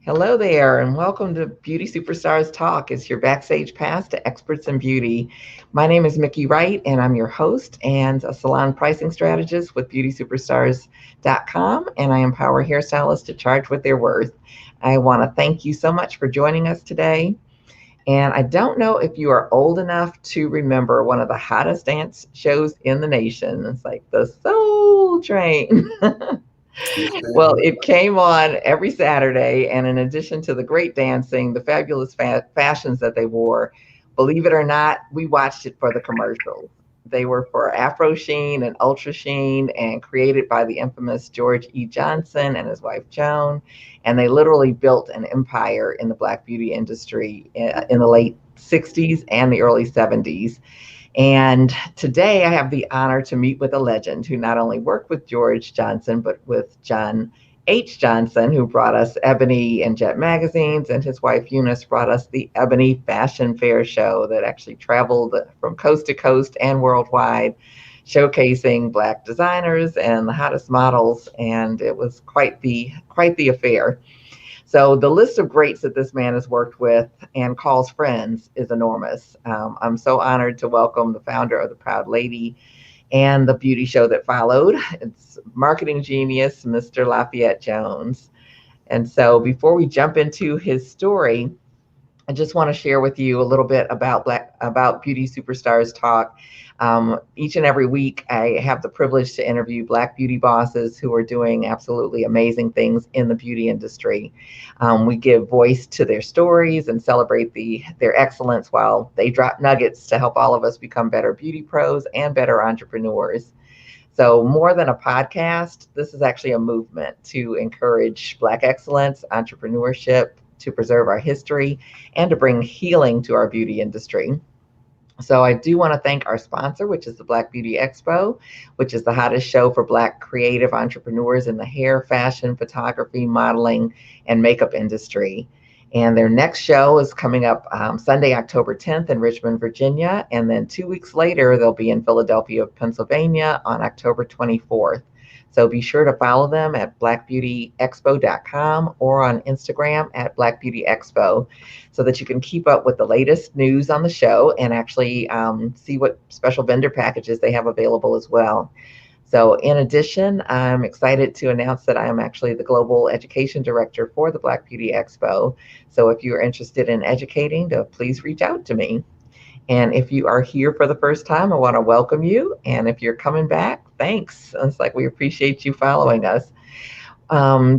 Hello there, and welcome to Beauty Superstars Talk. It's your backstage pass to experts in beauty. My name is Mickey Wright, and I'm your host and a salon pricing strategist with BeautySuperstars.com, and I empower hairstylists to charge what they're worth. I want to thank you so much for joining us today. And I don't know if you are old enough to remember one of the hottest dance shows in the nation. It's like the Soul Train. Well, it came on every Saturday, and in addition to the great dancing, the fabulous fashions that they wore, believe it or not, we watched it for the commercials. They were for Afro Sheen and Ultra Sheen and created by the infamous George E. Johnson and his wife Joan. And they literally built an empire in the Black beauty industry in the late 60s and the early 70s. And today I have the honor to meet with a legend who not only worked with George Johnson, but with John H. Johnson, who brought us Ebony and Jet magazines, and his wife Eunice brought us the Ebony Fashion Fair show that actually traveled from coast to coast and worldwide, showcasing Black designers and the hottest models. And it was quite the affair. So the list of greats that this man has worked with and calls friends is enormous. I'm so honored to welcome the founder of The Proud Lady and the beauty show that followed. It's marketing genius, Mr. Lafayette Jones. And so before we jump into his story, I just want to share with you a little bit about Beauty Superstars Talk. Each and every week, I have the privilege to interview Black beauty bosses who are doing absolutely amazing things in the beauty industry. We give voice to their stories and celebrate their excellence while they drop nuggets to help all of us become better beauty pros and better entrepreneurs. So more than a podcast, this is actually a movement to encourage Black excellence, entrepreneurship, to preserve our history, and to bring healing to our beauty industry. So I do want to thank our sponsor, which is the Black Beauty Expo, which is the hottest show for Black creative entrepreneurs in the hair, fashion, photography, modeling, and makeup industry. And their next show is coming up Sunday, October 10th in Richmond, Virginia. And then 2 weeks later, they'll be in Philadelphia, Pennsylvania on October 24th. So be sure to follow them at blackbeautyexpo.com or on Instagram at blackbeautyexpo so that you can keep up with the latest news on the show and actually see what special vendor packages they have available as well. So in addition, I'm excited to announce that I am actually the Global Education Director for the Black Beauty Expo. So if you are interested in educating, please reach out to me. And if you are here for the first time, I want to welcome you. And if you're coming back, thanks. It's like we appreciate you following us.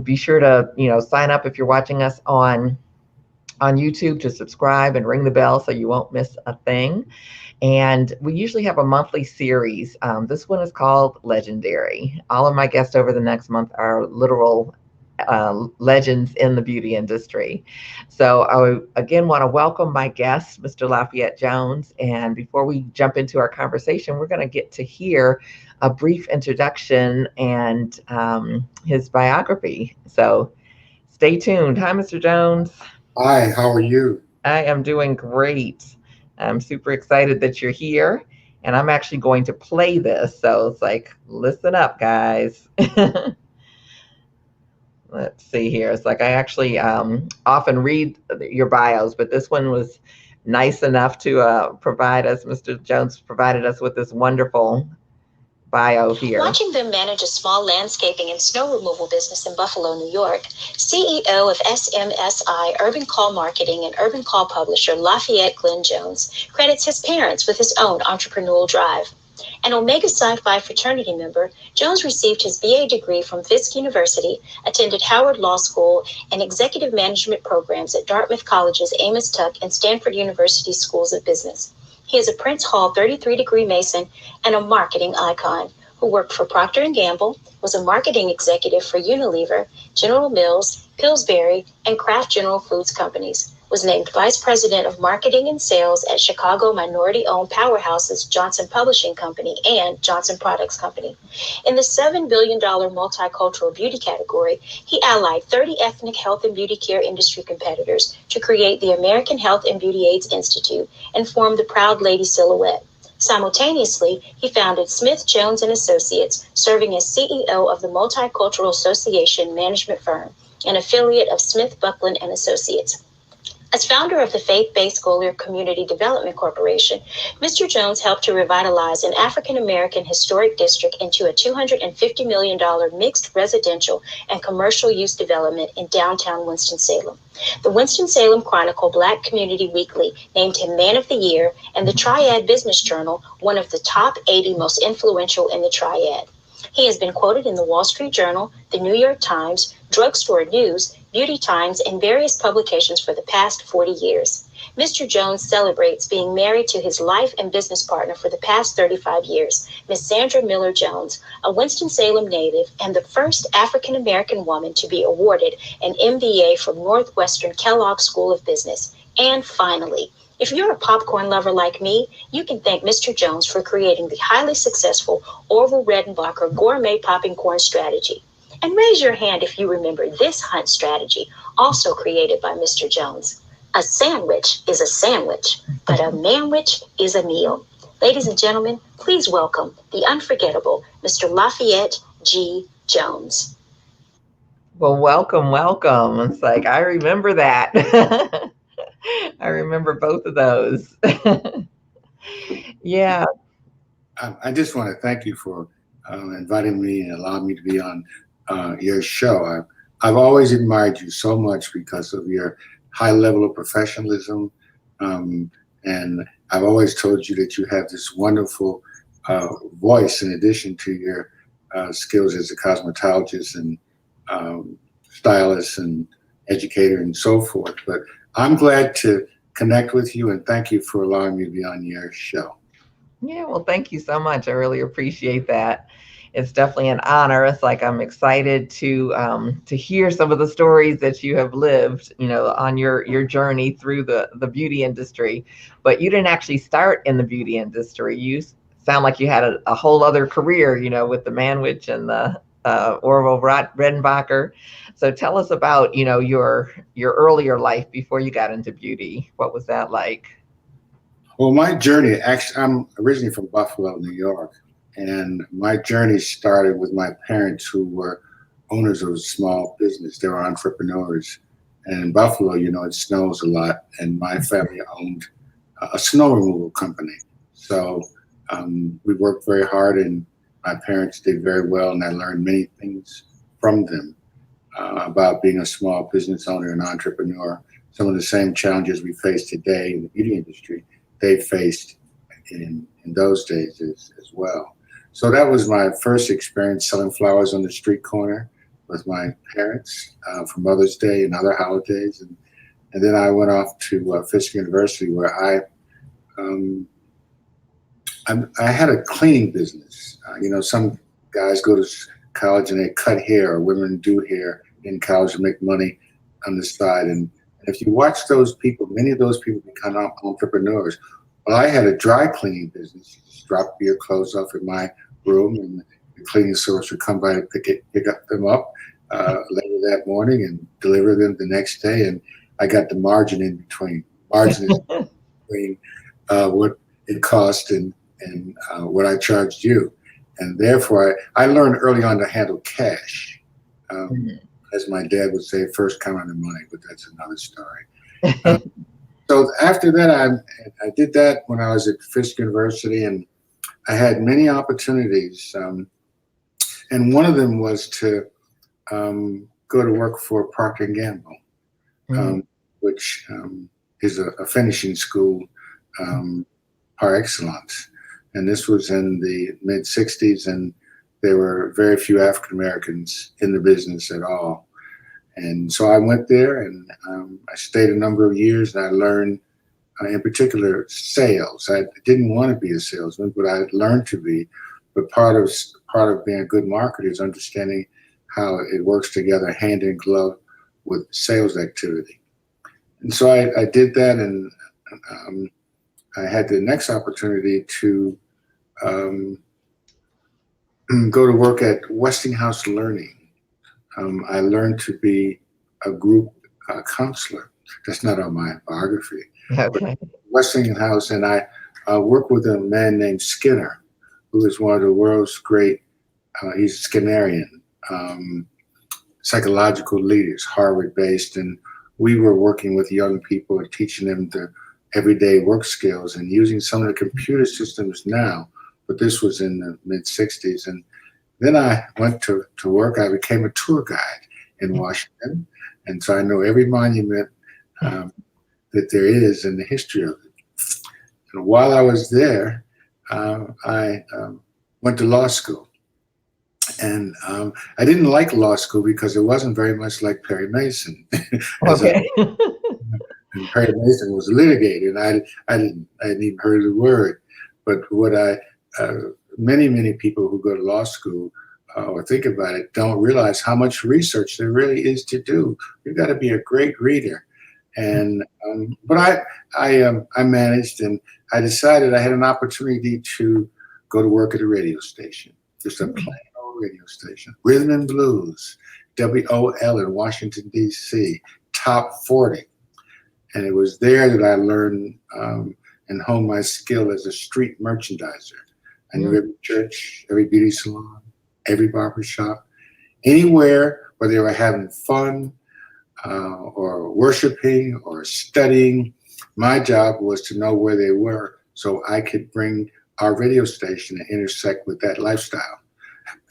Be sure to, sign up if you're watching us on YouTube to subscribe and ring the bell so you won't miss a thing. And we usually have a monthly series. This one is called Legendary. All of my guests over the next month are literal legends in the beauty industry. So I again want to welcome my guest, Mr. Lafayette Jones. And before we jump into our conversation, we're going to get to hear a brief introduction and his biography. So stay tuned. Hi, Mr. Jones. Hi, how are you? I am doing great. I'm super excited that you're here. And I'm actually going to play this. So it's like, listen up, guys. Let's see here. It's like I actually often read your bios, but this one was nice enough to provide us, Mr. Jones provided us with this wonderful bio here. Watching them manage a small landscaping and snow removal business in Buffalo, New York, CEO of SMSi-Urban Call Marketing and Urban Call publisher Lafayette Glenn Jones credits his parents with his own entrepreneurial drive. An Omega Psi Phi Fraternity member, Jones received his BA degree from Fisk University, attended Howard Law School and executive management programs at Dartmouth College's Amos Tuck and Stanford University Schools of Business. He is a Prince Hall 33-degree Mason and a marketing icon who worked for Procter Gamble, was a marketing executive for Unilever, General Mills, Pillsbury, and Kraft General Foods companies, was named Vice President of Marketing and Sales at Chicago minority-owned powerhouses Johnson Publishing Company and Johnson Products Company. In the $7 billion multicultural beauty category, he allied 30 ethnic health and beauty care industry competitors to create the American Health and Beauty Aids Institute and form the Proud Lady silhouette. Simultaneously, he founded Smith Jones and Associates, serving as CEO of the Multicultural Association management firm, an affiliate of Smith Buckland and Associates. As founder of the faith-based Golier Community Development Corporation, Mr. Jones helped to revitalize an African-American historic district into a $250 million mixed residential and commercial use development in downtown Winston-Salem. The Winston-Salem Chronicle Black Community Weekly named him Man of the Year, and the Triad Business Journal one of the top 80 most influential in the Triad. He has been quoted in the Wall Street Journal, the New York Times, Drugstore News, Beauty Times, and various publications for the past 40 years. Mr. Jones celebrates being married to his life and business partner for the past 35 years, Miss Sandra Miller Jones, a Winston-Salem native and the first African-American woman to be awarded an MBA from Northwestern Kellogg School of Business. And finally, if you're a popcorn lover like me, you can thank Mr. Jones for creating the highly successful Orville Redenbacher gourmet popping corn strategy. And raise your hand if you remember this hunt strategy, also created by Mr. Jones. A sandwich is a sandwich, but a manwich is a meal. Ladies and gentlemen, please welcome the unforgettable Mr. Lafayette G. Jones. Well, welcome, welcome. It's like, I remember that. I remember both of those. Yeah. I just want to thank you for inviting me and allowing me to be on your show. I've always admired you so much because of your high level of professionalism. And I've always told you that you have this wonderful voice in addition to your skills as a cosmetologist and stylist and educator and so forth. But I'm glad to connect with you, and thank you for allowing me to be on your show. Yeah, well, thank you so much. I really appreciate that. It's definitely an honor. It's like I'm excited to hear some of the stories that you have lived, on your journey through the beauty industry. But you didn't actually start in the beauty industry. You sound like you had a whole other career, with the Manwich and the Orville Redenbacher. So tell us about, your earlier life before you got into beauty. What was that like? Well, my journey, actually, I'm originally from Buffalo, New York, and my journey started with my parents, who were owners of a small business. They were entrepreneurs. And in Buffalo, it snows a lot, and my family owned a snow removal company. So we worked very hard, and my parents did very well, and I learned many things from them about being a small business owner and entrepreneur. Some of the same challenges we face today in the beauty industry, they faced in those days as well. So that was my first experience selling flowers on the street corner with my parents for Mother's Day and other holidays. And then I went off to Fisk University, where I had a cleaning business. Some guys go to college and they cut hair, or women do hair in college to make money on the side. And if you watch those people, many of those people become entrepreneurs. Well, I had a dry cleaning business. You just drop your clothes off in my room, and the cleaning service would come by and pick them up later that morning and deliver them the next day. And I got the margin in between. Margin is between what it cost and what I charged you. And therefore, I learned early on to handle cash. As my dad would say, first come on the money, but that's another story. So after that, I did that when I was at Fisk University, and I had many opportunities. And one of them was to go to work for Procter Gamble, which is a finishing school par excellence. And this was in the mid-'60s, and there were very few African Americans in the business at all. And so I went there, and I stayed a number of years, and I learned, in particular, sales. I didn't want to be a salesman, but I learned to be. But part of being a good marketer is understanding how it works together, hand in glove, with sales activity. And so I did that, and I had the next opportunity to go to work at Westinghouse Learning. I learned to be a group counselor. That's not on my biography. Okay. Westinghouse, and I worked with a man named Skinner, who is one of the world's great, he's a Skinnerian, psychological leaders, Harvard-based, and we were working with young people and teaching them the everyday work skills and using some of the computer systems now, but this was in the mid-'60s. And then I went to work. I became a tour guide in Washington, and so I know every monument that there is in the history of it. And while I was there, I went to law school. And I didn't like law school because it wasn't very much like Perry Mason. Okay. And Perry Mason was litigated. I hadn't even heard of the word. But what many people who go to law school or think about it don't realize how much research there really is to do. You've got to be a great reader. And but I managed, and I decided I had an opportunity to go to work at a radio station, just a plain old radio station, Rhythm and Blues, WOL in Washington, D.C., top 40. And it was there that I learned and honed my skill as a street merchandiser. I knew every church, every beauty salon, every barbershop, anywhere where they were having fun or worshiping or studying. My job was to know where they were so I could bring our radio station and intersect with that lifestyle.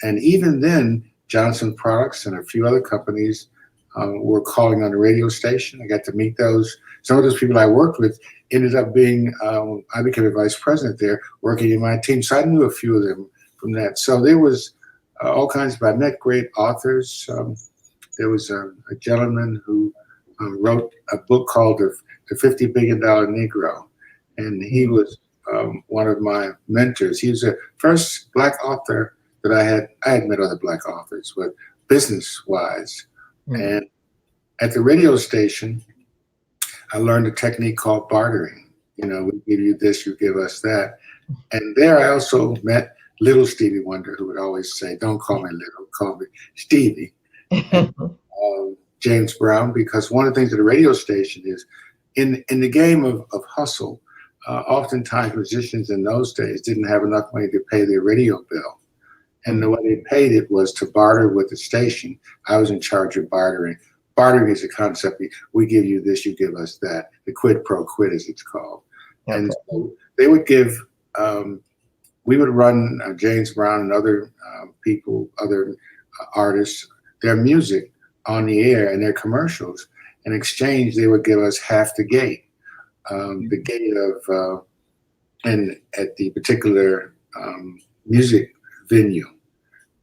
And even then, Johnson Products and a few other companies were calling on the radio station. I got to meet some of those people I worked with ended up being, I became a vice president there working in my team. So I knew a few of them from that. So there was all kinds I met great authors. There was a gentleman who wrote a book called The $50 Billion Negro. And he was one of my mentors. He was the first Black author that I had met other Black authors, but business-wise. And at the radio station, I learned a technique called bartering. You know, we give you this, you give us that. And there I also met little Stevie Wonder, who would always say, don't call me little, call me Stevie. And, James Brown, because one of the things at a radio station is, in the game of hustle, oftentimes musicians in those days didn't have enough money to pay their radio bill. And the way they paid it was to barter with the station. I was in charge of bartering. Bartering is a concept. We give you this, you give us that. The quid pro quid, as it's called. Okay. And so they would give, we would run James Brown and other people, other artists, their music on the air and their commercials. In exchange, they would give us half the gate. The gate of, and at the particular music venue.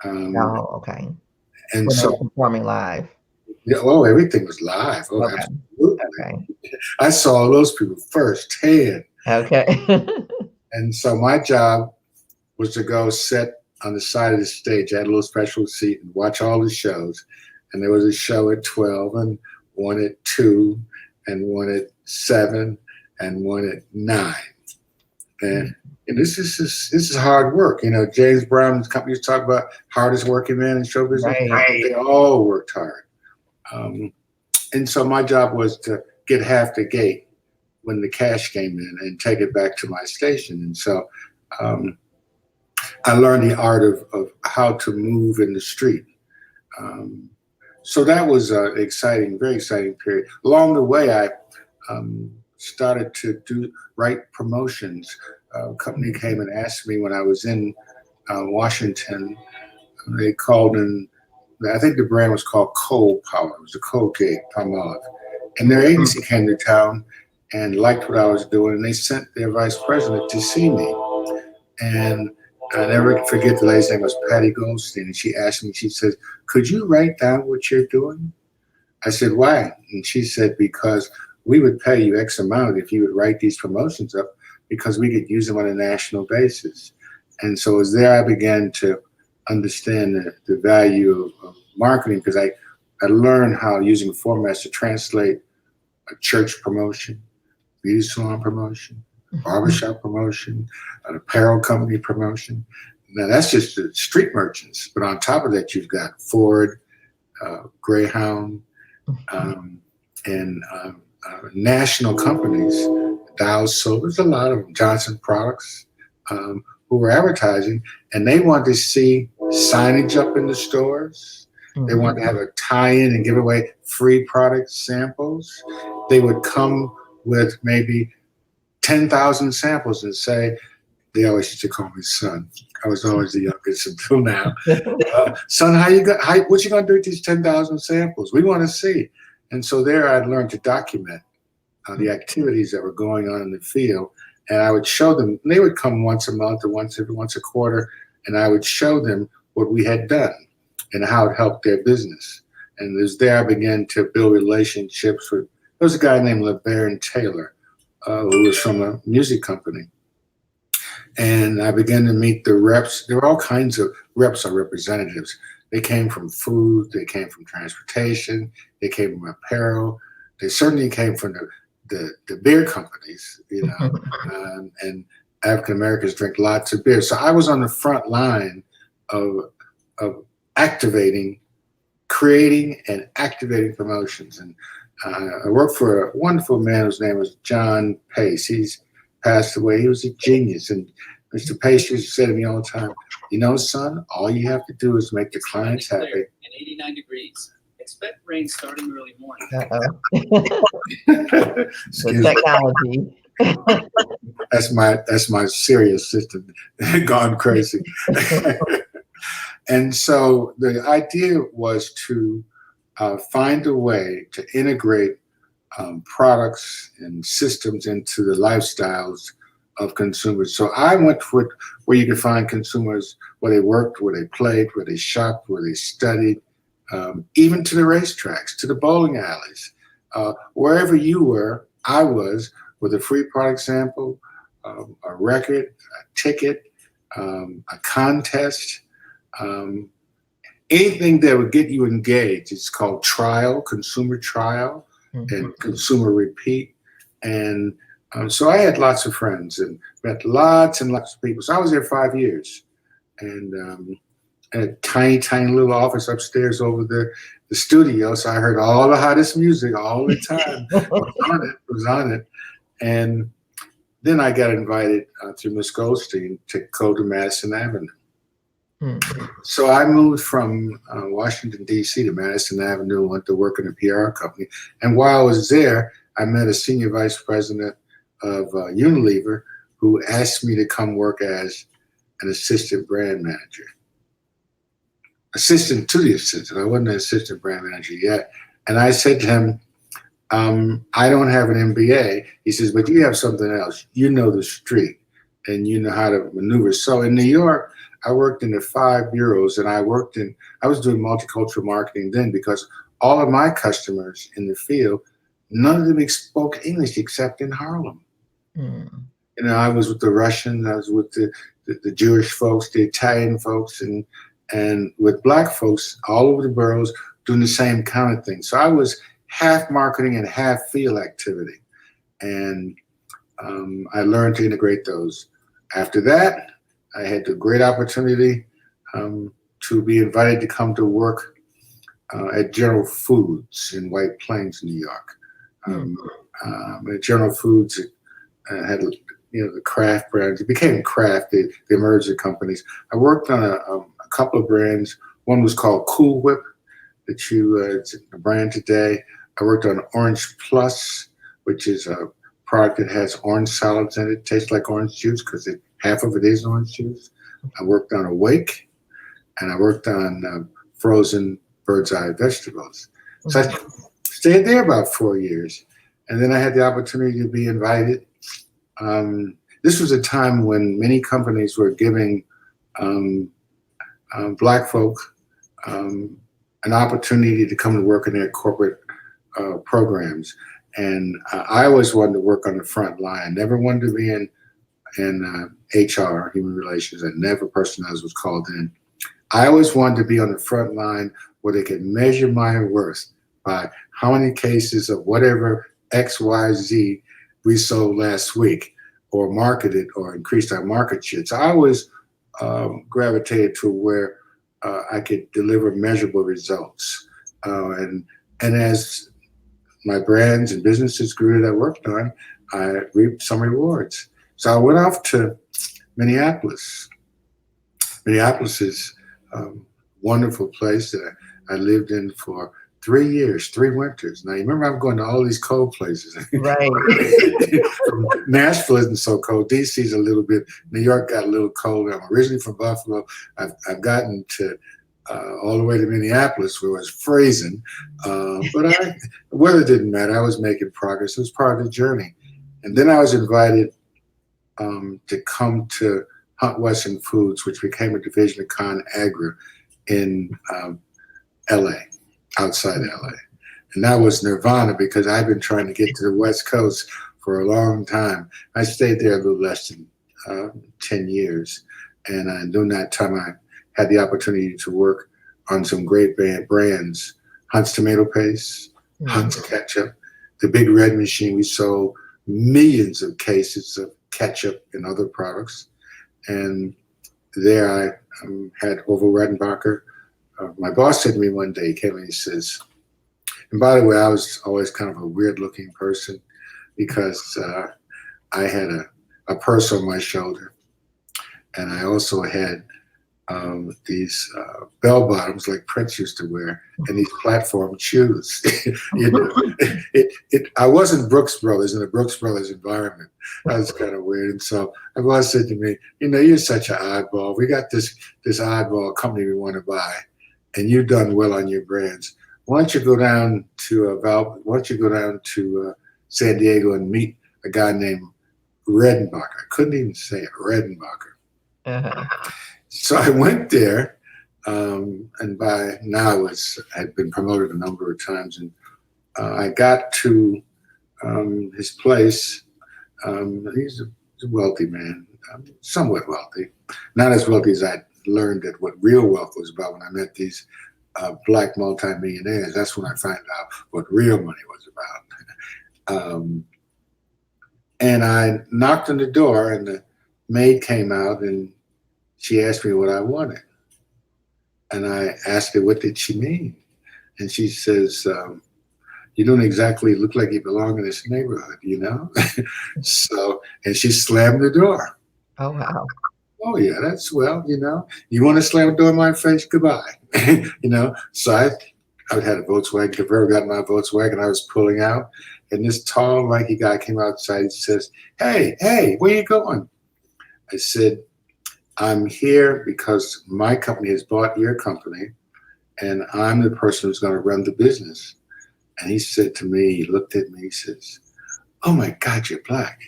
Okay. And when so performing live. Yeah, oh, everything was live. Oh, okay. Absolutely. Okay. I saw those people firsthand. Okay. And so my job was to go sit on the side of the stage. I had a little special seat and watch all the shows. And there was a show at 12 and one at 2 and one at 7 and one at 9. And this is hard work. You know, James Brown's companies talk about hardest working man in show business. Right. They all worked hard. And so my job was to get half the gate when the cash came in and take it back to my station. And so I learned the art of how to move in the street. So that was an exciting, very exciting period. Along the way, I started to write promotions. A company came and asked me when I was in Washington. They called in, I think the brand was called Coal Power. It was a Colgate Palmolive. And their agency came to town and liked what I was doing, and they sent their vice president to see me. And I never forget, the lady's name was Patty Goldstein, and she asked me, she said, could you write down what you're doing? I said, why? And she said, because we would pay you X amount if you would write these promotions up, because we could use them on a national basis. And so it was there I began to understand the value of marketing, because I learned how using formats to translate a church promotion, beauty salon promotion, barbershop promotion, an apparel company promotion. Now that's just the street merchants, but on top of that, you've got Ford, Greyhound, and national companies, Dow Soap. There's a lot of them, Johnson Products, who were advertising, and they wanted to see signage up in the stores. They wanted to have a tie-in and give away free product samples. They would come with maybe 10,000 samples and say, they always used to call me son. I was always the youngest until now. Son, what you gonna do with these 10,000 samples? We want to see. And so there I'd learned to document the activities that were going on in the field. And I would show them, they would come once a month or once a quarter, and I would show them what we had done and how it helped their business. And it was there I began to build relationships with, there was a guy named LeBaron Taylor, who was from a music company. And I began to meet the reps. There were all kinds of reps or representatives. They came from food, they came from transportation, they came from apparel, they certainly came from the beer companies, you know, and African Americans drink lots of beer. So I was on the front line of creating and activating promotions. And I worked for a wonderful man whose name was John Pace. He's passed away. He was a genius. And Mr. Pace used to say to me all the time, you know, son, all you have to do is make the clients happy. And 89 degrees. Expect rain starting early morning. The technology. That's my Sirius system gone crazy. And so the idea was to find a way to integrate products and systems into the lifestyles of consumers. So I went with where you could find consumers, where they worked, where they played, where they shopped, where they studied, even to the racetracks, to the bowling alleys. Wherever you were, I was, with a free product sample, a record, a ticket, a contest, anything that would get you engaged. It's called trial, consumer trial, and consumer repeat. And so I had lots of friends and met lots and lots of people. So I was there 5 years, and a tiny little office upstairs over the studio. So I heard all the hottest music all the time. was on it. And then I got invited through Miss Goldstein to go to Madison Avenue. So I moved from Washington, D.C. to Madison Avenue, went to work in a PR company. And while I was there, I met a senior vice president of Unilever who asked me to come work as an assistant brand manager. Assistant to the assistant. I wasn't an assistant brand manager yet. And I said to him, I don't have an MBA. He says, but you have something else. You know the street and you know how to maneuver. So in New York, I worked in the 5 bureaus, and I was doing multicultural marketing then, because all of my customers in the field, none of them spoke English except in Harlem. You know, I was with the Russians, I was with the Jewish folks, the Italian folks, and with Black folks all over the boroughs doing the same kind of thing. So I was half marketing and half field activity. And I learned to integrate those. After that, I had the great opportunity to be invited to come to work at General Foods in White Plains, New York. At General Foods had, you know, the Kraft brands. It became Kraft. They merged the companies. I worked on a couple of brands. One was called Cool Whip, it's a brand today. I worked on Orange Plus, which is a product that has orange solids in it. It tastes like orange juice because half of it is orange juice. I worked on Awake, and I worked on frozen bird's eye vegetables. So I stayed there about 4 years. And then I had the opportunity to be invited. This was a time when many companies were giving Black folk an opportunity to come to work in their corporate programs. And I always wanted to work on the front line. Never wanted to be in HR, human relations. I never personnel was called in. I always wanted to be on the front line where they could measure my worth by how many cases of whatever XYZ we sold last week, or marketed, or increased our market share. So I always gravitated to where I could deliver measurable results. And as my brands and businesses grew that I worked on, I reaped some rewards. So I went off to Minneapolis. Minneapolis is a wonderful place that I lived in for 3 years, 3 winters. Now, you remember I'm going to all these cold places. Right. From Nashville isn't so cold. DC's a little bit. New York got a little colder. I'm originally from Buffalo. I've gotten to all the way to Minneapolis where it was freezing. But the weather didn't matter. I was making progress. It was part of the journey. And then I was invited to come to Hunt Western Foods, which became a division of ConAgra in LA, outside LA. And that was nirvana because I've been trying to get to the West Coast for a long time. I stayed there a little less than 10 years. And during that time, I had the opportunity to work on some great brands, Hunt's tomato paste, Hunt's ketchup, the Big Red machine. We sold millions of cases of ketchup and other products. And there I had Orville Redenbacher. My boss said to me one day, he came and he says, and by the way, I was always kind of a weird looking person because I had a purse on my shoulder. And I also had these bell bottoms like Prince used to wear, and these platform shoes. I wasn't Brooks Brothers in a Brooks Brothers environment. That was kind of weird. And so my boss said to me, you're such an oddball. We got this oddball company we want to buy, and you've done well on your brands. Why don't you go down to San Diego and meet a guy named Redenbacher? I couldn't even say it, Redenbacher. Uh-huh. So I went there, and by now had been promoted a number of times, and I got to his place. He's a wealthy man, somewhat wealthy, not as wealthy as I learned that what real wealth was about when I met these black multimillionaires. That's when I found out what real money was about. And I knocked on the door, and the maid came out, and she asked me what I wanted. And I asked her, what did she mean? And she says, you don't exactly look like you belong in this neighborhood, So, and she slammed the door. Oh, wow. Oh, yeah, that's, you want to slam a door in my face? Goodbye. So I had a Volkswagen convertible, got in my Volkswagen, I was pulling out, and this tall, lanky guy came outside and says, hey, where you going? I said, I'm here because my company has bought your company, and I'm the person who's going to run the business. And he said to me, he looked at me, he says, oh my God, you're black.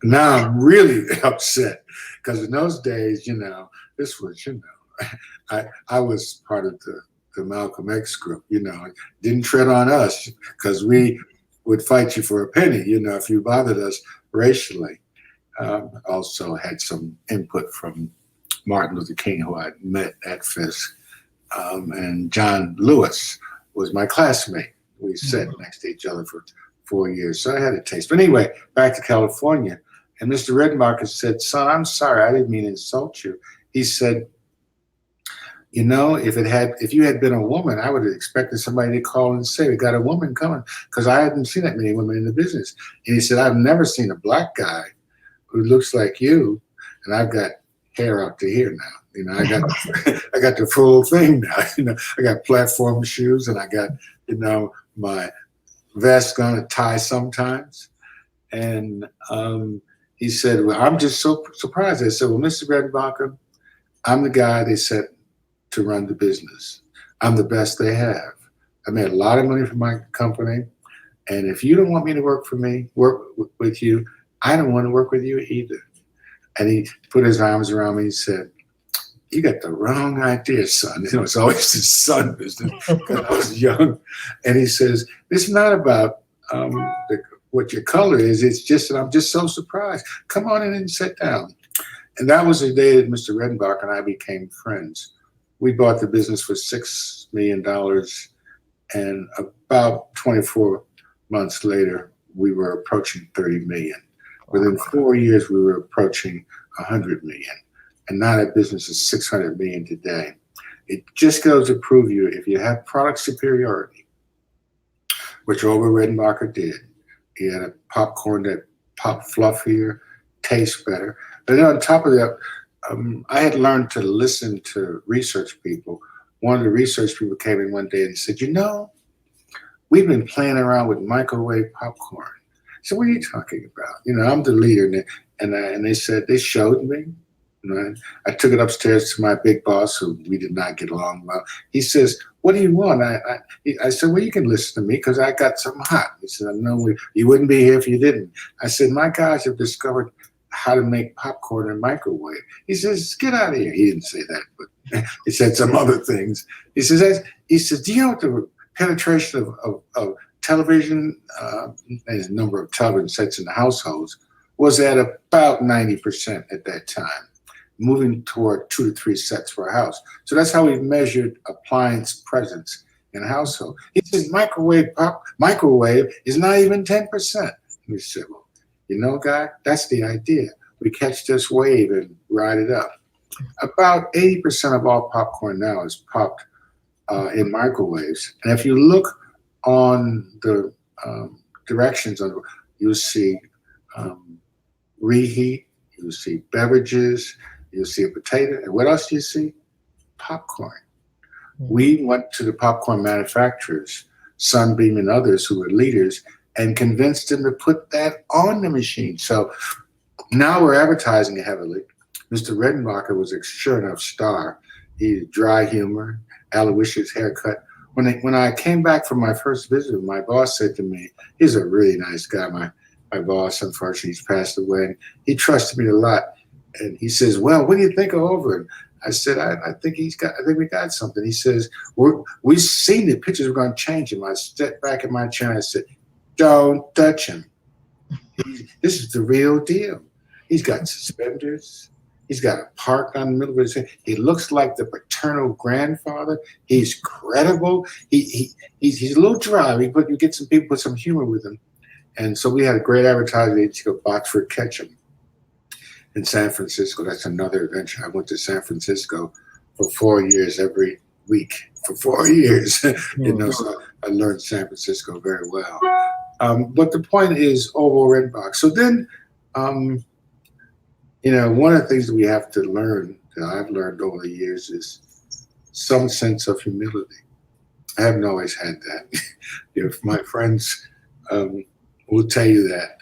Now I'm really upset because in those days, this was, I was part of the Malcolm X group, didn't tread on us because we would fight you for a penny, if you bothered us racially. Also had some input from Martin Luther King, who I met at Fisk, and John Lewis was my classmate. We sat next to each other for 4 years, so I had a taste. But anyway, back to California, and Mr. Redenbacher said, son, I'm sorry, I didn't mean to insult you. He said, if you had been a woman, I would have expected somebody to call and say, we got a woman coming, because I hadn't seen that many women in the business. And he said, I've never seen a black guy who looks like you, and I've got hair up to here now. I got the full thing now. I got platform shoes, and I got my vest on a tie sometimes. And he said, well, I'm just so surprised. I said, well, Mr. Redenbacher, I'm the guy they set to run the business. I'm the best they have. I made a lot of money for my company, and if you don't want me to work with you, I don't want to work with you either. And he put his arms around me and said, you got the wrong idea, son. It's always the son business because I was young. And he says, it's not about what your color is. It's just that I'm just so surprised. Come on in and sit down. And that was the day that Mr. Redenbacher and I became friends. We bought the business for $6 million. And about 24 months later, we were approaching 30 million. Within 4 years, we were approaching 100 million. And now that business is 600 million today. It just goes to prove you, if you have product superiority, which Orville Redenbacher did, He had a popcorn that popped fluffier, tastes better. But then on top of that, I had learned to listen to research people. One of the research people came in one day and said, we've been playing around with microwave popcorn. So what are you talking about? I'm the leader. And they said, they showed me. I took it upstairs to my big boss, who we did not get along well. He says, what do you want? I said, well, you can listen to me because I got something hot. He said, no, you wouldn't be here if you didn't. I said, my guys have discovered how to make popcorn in microwave. He says, get out of here. He didn't say that, but he said some other things. He says, do you know what the penetration of television, and the number of television sets in the households was at about 90% at that time, moving toward 2 to 3 sets per house. So that's how we measured appliance presence in a household. He says microwave is not even 10%. We said, well, guy, that's the idea. We catch this wave and ride it up. About 80% of all popcorn now is popped in microwaves. And if you look on the directions, you'll see reheat, you'll see beverages, you'll see a potato. And what else do you see? Popcorn. We went to the popcorn manufacturers, Sunbeam and others who were leaders, and convinced them to put that on the machine. So now we're advertising heavily. Mr. Redenbacher was a sure enough star. He's dry humor, Aloysius haircut. When I came back from my first visit, my boss said to me, he's a really nice guy. My boss, unfortunately, he's passed away. And he trusted me a lot. And he says, well, what do you think of Orville? I said, I think we got something. He says, we've seen the pictures, we're going to change him. I stepped back in my chair and I said, don't touch him. This is the real deal. He's got suspenders. He's got a park on the middle of his head. He looks like the paternal grandfather. He's credible. He's a little dry. You get some people, put some humor with him. And so we had a great advertising agency called Boxford Ketchum in San Francisco. That's another adventure. I went to San Francisco for 4 years every week. For 4 years, so I learned San Francisco very well. But the point is Orville Redenbacher. So then, one of the things that we have to learn, that I've learned over the years, is some sense of humility. I haven't always had that. My friends will tell you that.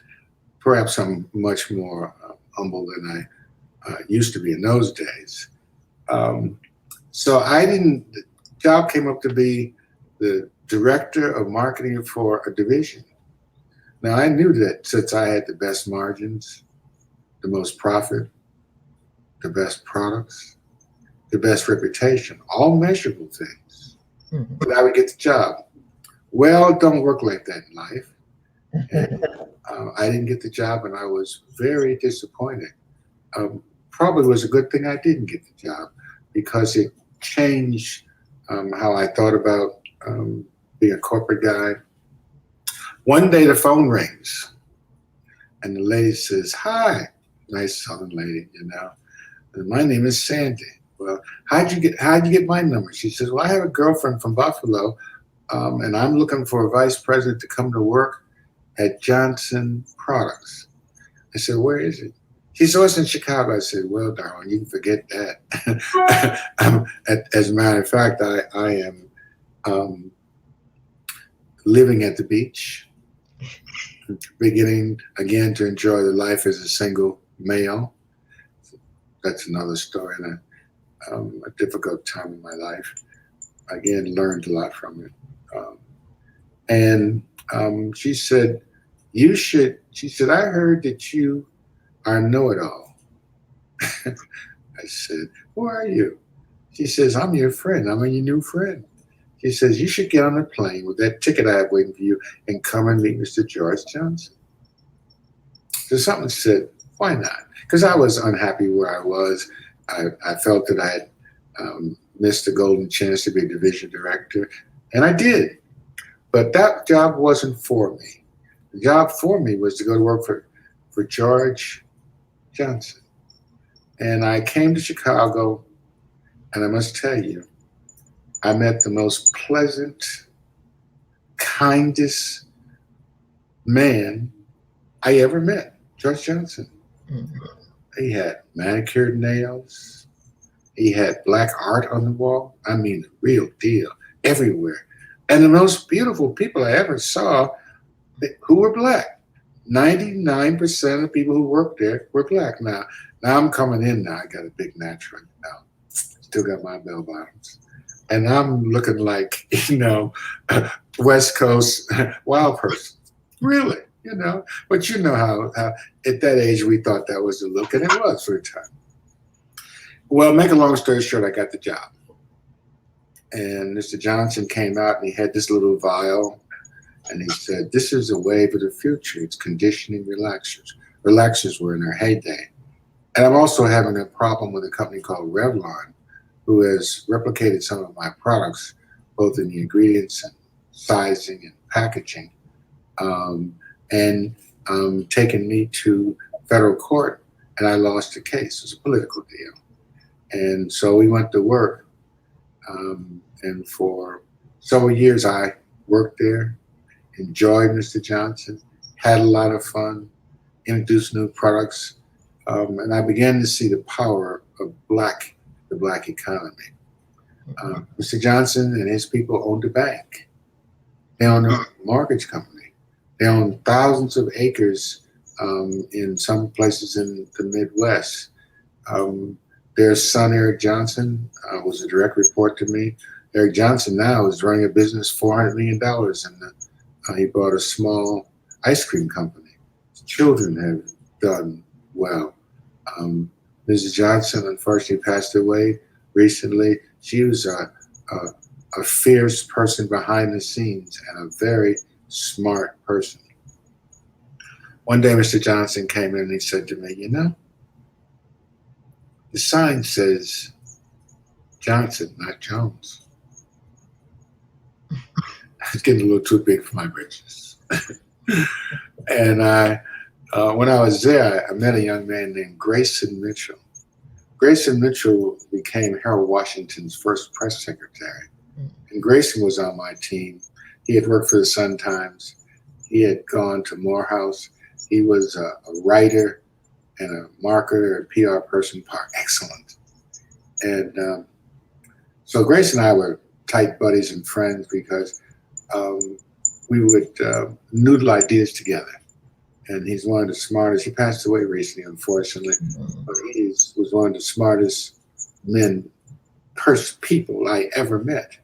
Perhaps I'm much more humble than I used to be in those days. So the job came up to be the director of marketing for a division. Now, I knew that since I had the best margins, the most profit, the best products, the best reputation, all measurable things, but I would get the job. Well, it don't work like that in life. And, I didn't get the job, and I was very disappointed. Probably was a good thing I didn't get the job, because it changed how I thought about being a corporate guy. One day the phone rings, and the lady says, "Hi," nice Southern lady, And my name is Sandy. Well, how'd you get my number? She says, well, I have a girlfriend from Buffalo, and I'm looking for a vice president to come to work at Johnson Products. I said, where is it? She said, it's in Chicago. I said, well, darling, you can forget that. As a matter of fact, I am living at the beach, beginning again to enjoy the life as a single male. That's another story, and a difficult time in my life. Again, learned a lot from it. She said, I heard that you are know-it-all. I said, who are you? She says, I'm your friend. I'm your new friend. She says, you should get on a plane with that ticket I have waiting for you and come and meet Mr. George Johnson. So something said, why not? Because I was unhappy where I was. I felt that I had missed a golden chance to be a division director, and I did. But that job wasn't for me. The job for me was to go to work for George Johnson. And I came to Chicago, and I must tell you, I met the most pleasant, kindest man I ever met, George Johnson. Mhm. He had manicured nails. He had black art on the wall. I mean, the real deal, everywhere. And the most beautiful people I ever saw who were black. 99% of people who worked there were black. Now I'm coming in now. I got a big natural now. Still got my bell bottoms. And I'm looking like, a West Coast wild person. Really, But you know how at that age we thought that was the look, and it was for a time. Well, make a long story short, I got the job. And Mr. Johnson came out and he had this little vial and he said, "This is a wave of the future. It's conditioning relaxers." Relaxers were in their heyday. And I'm also having a problem with a company called Revlon, who has replicated some of my products, both in the ingredients and sizing and packaging, and taken me to federal court, and I lost the case. It was a political deal. And so we went to work. And for several years, I worked there, enjoyed Mr. Johnson, had a lot of fun, introduced new products, and I began to see the power of the Black economy. Mr. Johnson and his people owned a bank. They owned a mortgage company. They owned thousands of acres in some places in the Midwest. Their son, Eric Johnson, was a direct report to me. Eric Johnson now is running a business, $400 million, and he bought a small ice cream company. His children have done well. Mrs. Johnson unfortunately passed away recently. She was a fierce person behind the scenes and a very smart person. One day, Mr. Johnson came in and he said to me, the sign says Johnson, not Jones. It's getting a little too big for my britches. And when I was there, I met a young man named Grayson Mitchell. Grayson Mitchell became Harold Washington's first press secretary. And Grayson was on my team. He had worked for the Sun-Times. He had gone to Morehouse. He was a writer and a marketer and PR person, excellent. And so Grace and I were tight buddies and friends because we would noodle ideas together. And he's one of the smartest. He passed away recently, unfortunately. But he was one of the smartest people I ever met.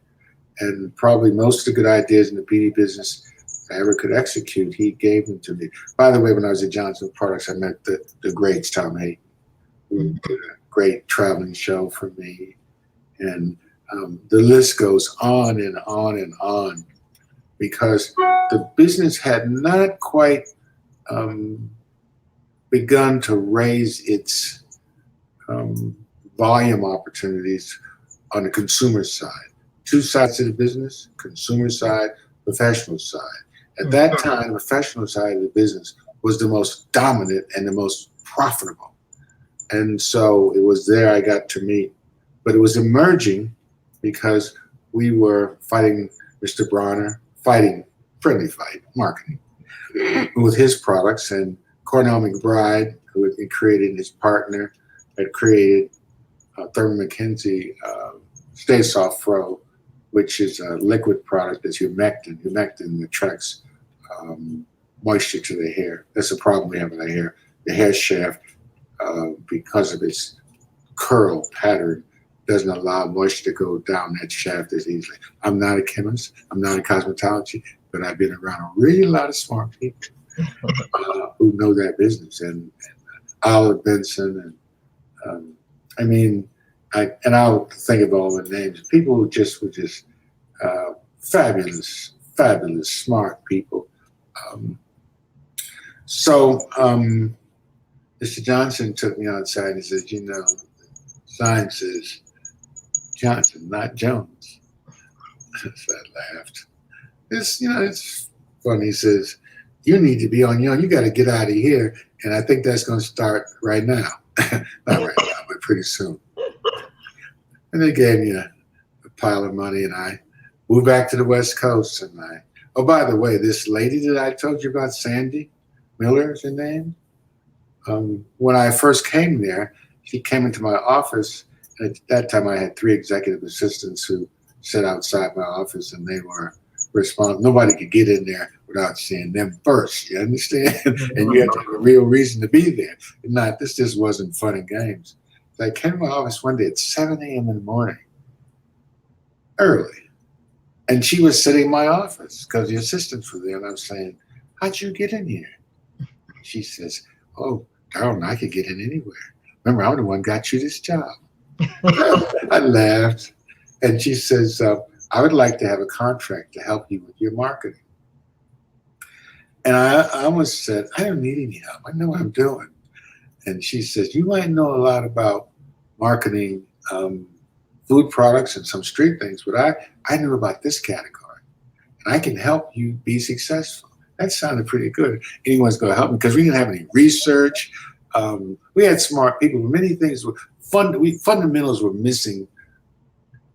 And probably most of the good ideas in the beauty business I ever could execute, he gave them to me. By the way, when I was at Johnson Products, I met the greats, Tom Hayden, who did a great traveling show for me. And the list goes on and on and on, because the business had not quite begun to raise its volume opportunities on the consumer side. Two sides of the business: consumer side, professional side. At that time, the professional side of the business was the most dominant and the most profitable. And so it was there I got to meet. But it was emerging because we were fighting Mr. Bronner, friendly fight, marketing, with his products. And Cornell McBride, who had created, his partner, had created Thurman McKenzie Stay Soft Fro, which is a liquid product that's humectant. Humectant attracts moisture to the hair. That's the problem we have with our hair. The hair shaft, because of its curl pattern, doesn't allow moisture to go down that shaft as easily. I'm not a chemist. I'm not in cosmetology, but I've been around a really lot of smart people who know that business. And Olive Benson, and I'll think of all the names. People who were just fabulous, smart people. So Mr. Johnson took me outside and said, sign says Johnson, not Jones. So I laughed. It's funny. He says, you need to be on your own. You got to get out of here. And I think that's going to start right now. Not right now, but pretty soon. And they gave me a pile of money, and I moved back to the West Coast, and I Oh, by the way, this lady that I told you about, Sandy Miller is her name. When I first came there, she came into my office. And at that time, I had 3 executive assistants who sat outside my office, and they were responsible. Nobody could get in there without seeing them first. You understand? And you had to have a real reason to be there. This just wasn't fun and games. So I came to my office one day at 7 a.m. in the morning, early. And she was sitting in my office because the assistants were there. And I was saying, how'd you get in here? She says, oh, darling, I could get in anywhere. Remember, I'm the one who got you this job. I laughed. And she says, I would like to have a contract to help you with your marketing. And I almost said, I don't need any help. I know what I'm doing. And she says, you might know a lot about marketing food products and some street things, but I knew about this category. And I can help you be successful. That sounded pretty good. Anyone's going to help me because we didn't have any research. We had smart people. Many things were fundamentals were missing.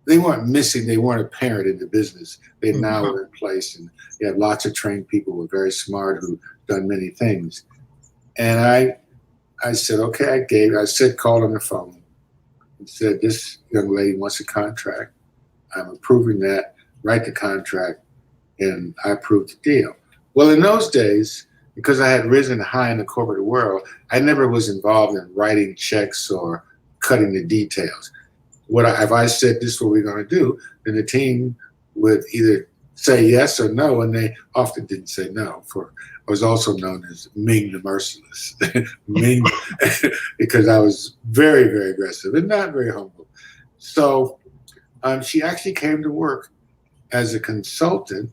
They weren't missing. They weren't apparent in the business. They now were in place, and you have lots of trained people who are very smart who've done many things. And I said, okay, called on the phone and said, this young lady wants a contract. I'm approving that. Write the contract, and I approved the deal. Well, in those days, because I had risen high in the corporate world, I never was involved in writing checks or cutting the details. If I said this is what we're going to do, then the team would either say yes or no, and they often didn't say no. I was also known as Ming the Merciless, Ming, because I was very, very aggressive and not very humble. So she actually came to work as a consultant,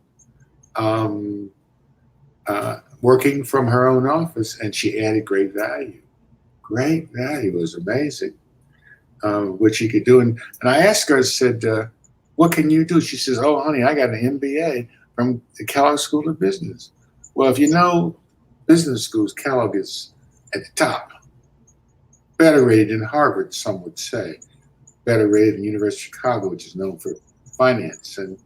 working from her own office, and she added great value. Great value. It was amazing. What she could do. And I asked her, I said, what can you do? She says, oh, honey, I got an MBA from the Kellogg School of Business. Well, if you know business schools, Kellogg is at the top. Better rated than Harvard, some would say. Better rated than University of Chicago, which is known for finance. And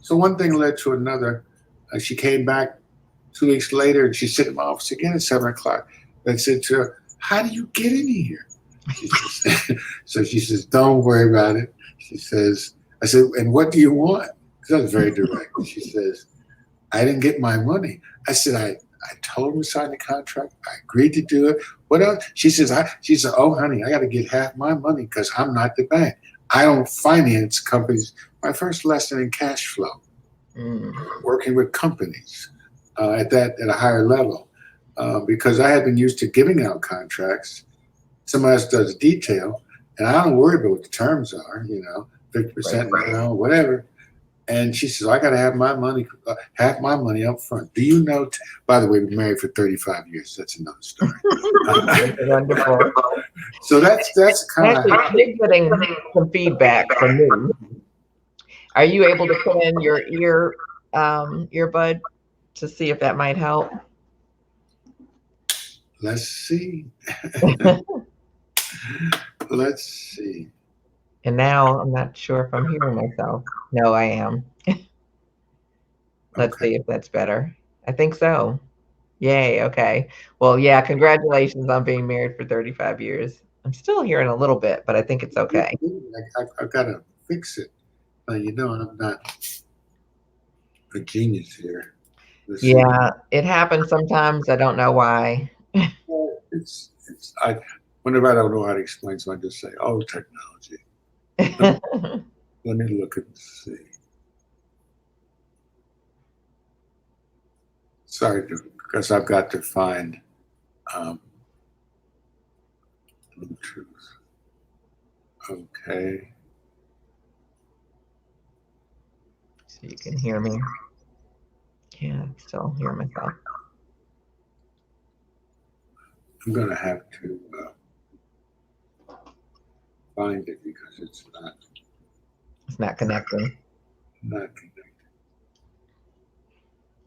so one thing led to another. She came back 2 weeks later, and she sat in my office again at 7 o'clock. I said to her, how do you get in here? So she says, don't worry about it. She says, I said, and what do you want? Because I was very direct. She says, I didn't get my money. I said, I told him to sign the contract. I agreed to do it. What else? She said, oh, honey, I got to get half my money because I'm not the bank. I don't finance companies. My first lesson in cash flow, working with companies at a higher level, because I had been used to giving out contracts. Somebody else does detail, and I don't worry about what the terms are, 50%, whatever. And she says, I got to have my money, half my money up front. Do you know? By the way, we've been married for 35 years. That's another story. Wonderful. So that's kind of. Actually, you're getting some feedback from me. Are you able to put in your earbud to see if that might help? Let's see. Let's see. And now I'm not sure if I'm hearing myself. No, I am. Let's see if that's better. I think so. Yay. Okay. Well, yeah, congratulations on being married for 35 years. I'm still hearing a little bit, but I think it's okay. I've got to fix it. I'm not a genius here. Yeah, it happens sometimes. I don't know why. Whenever I don't know how to explain something, I just say, oh, technology. Let me look and see. Sorry, because I've got to find Bluetooth. Okay. So you can hear me. Yeah, I still hear myself. I'm going to have to find it because it's not connecting. Not connected.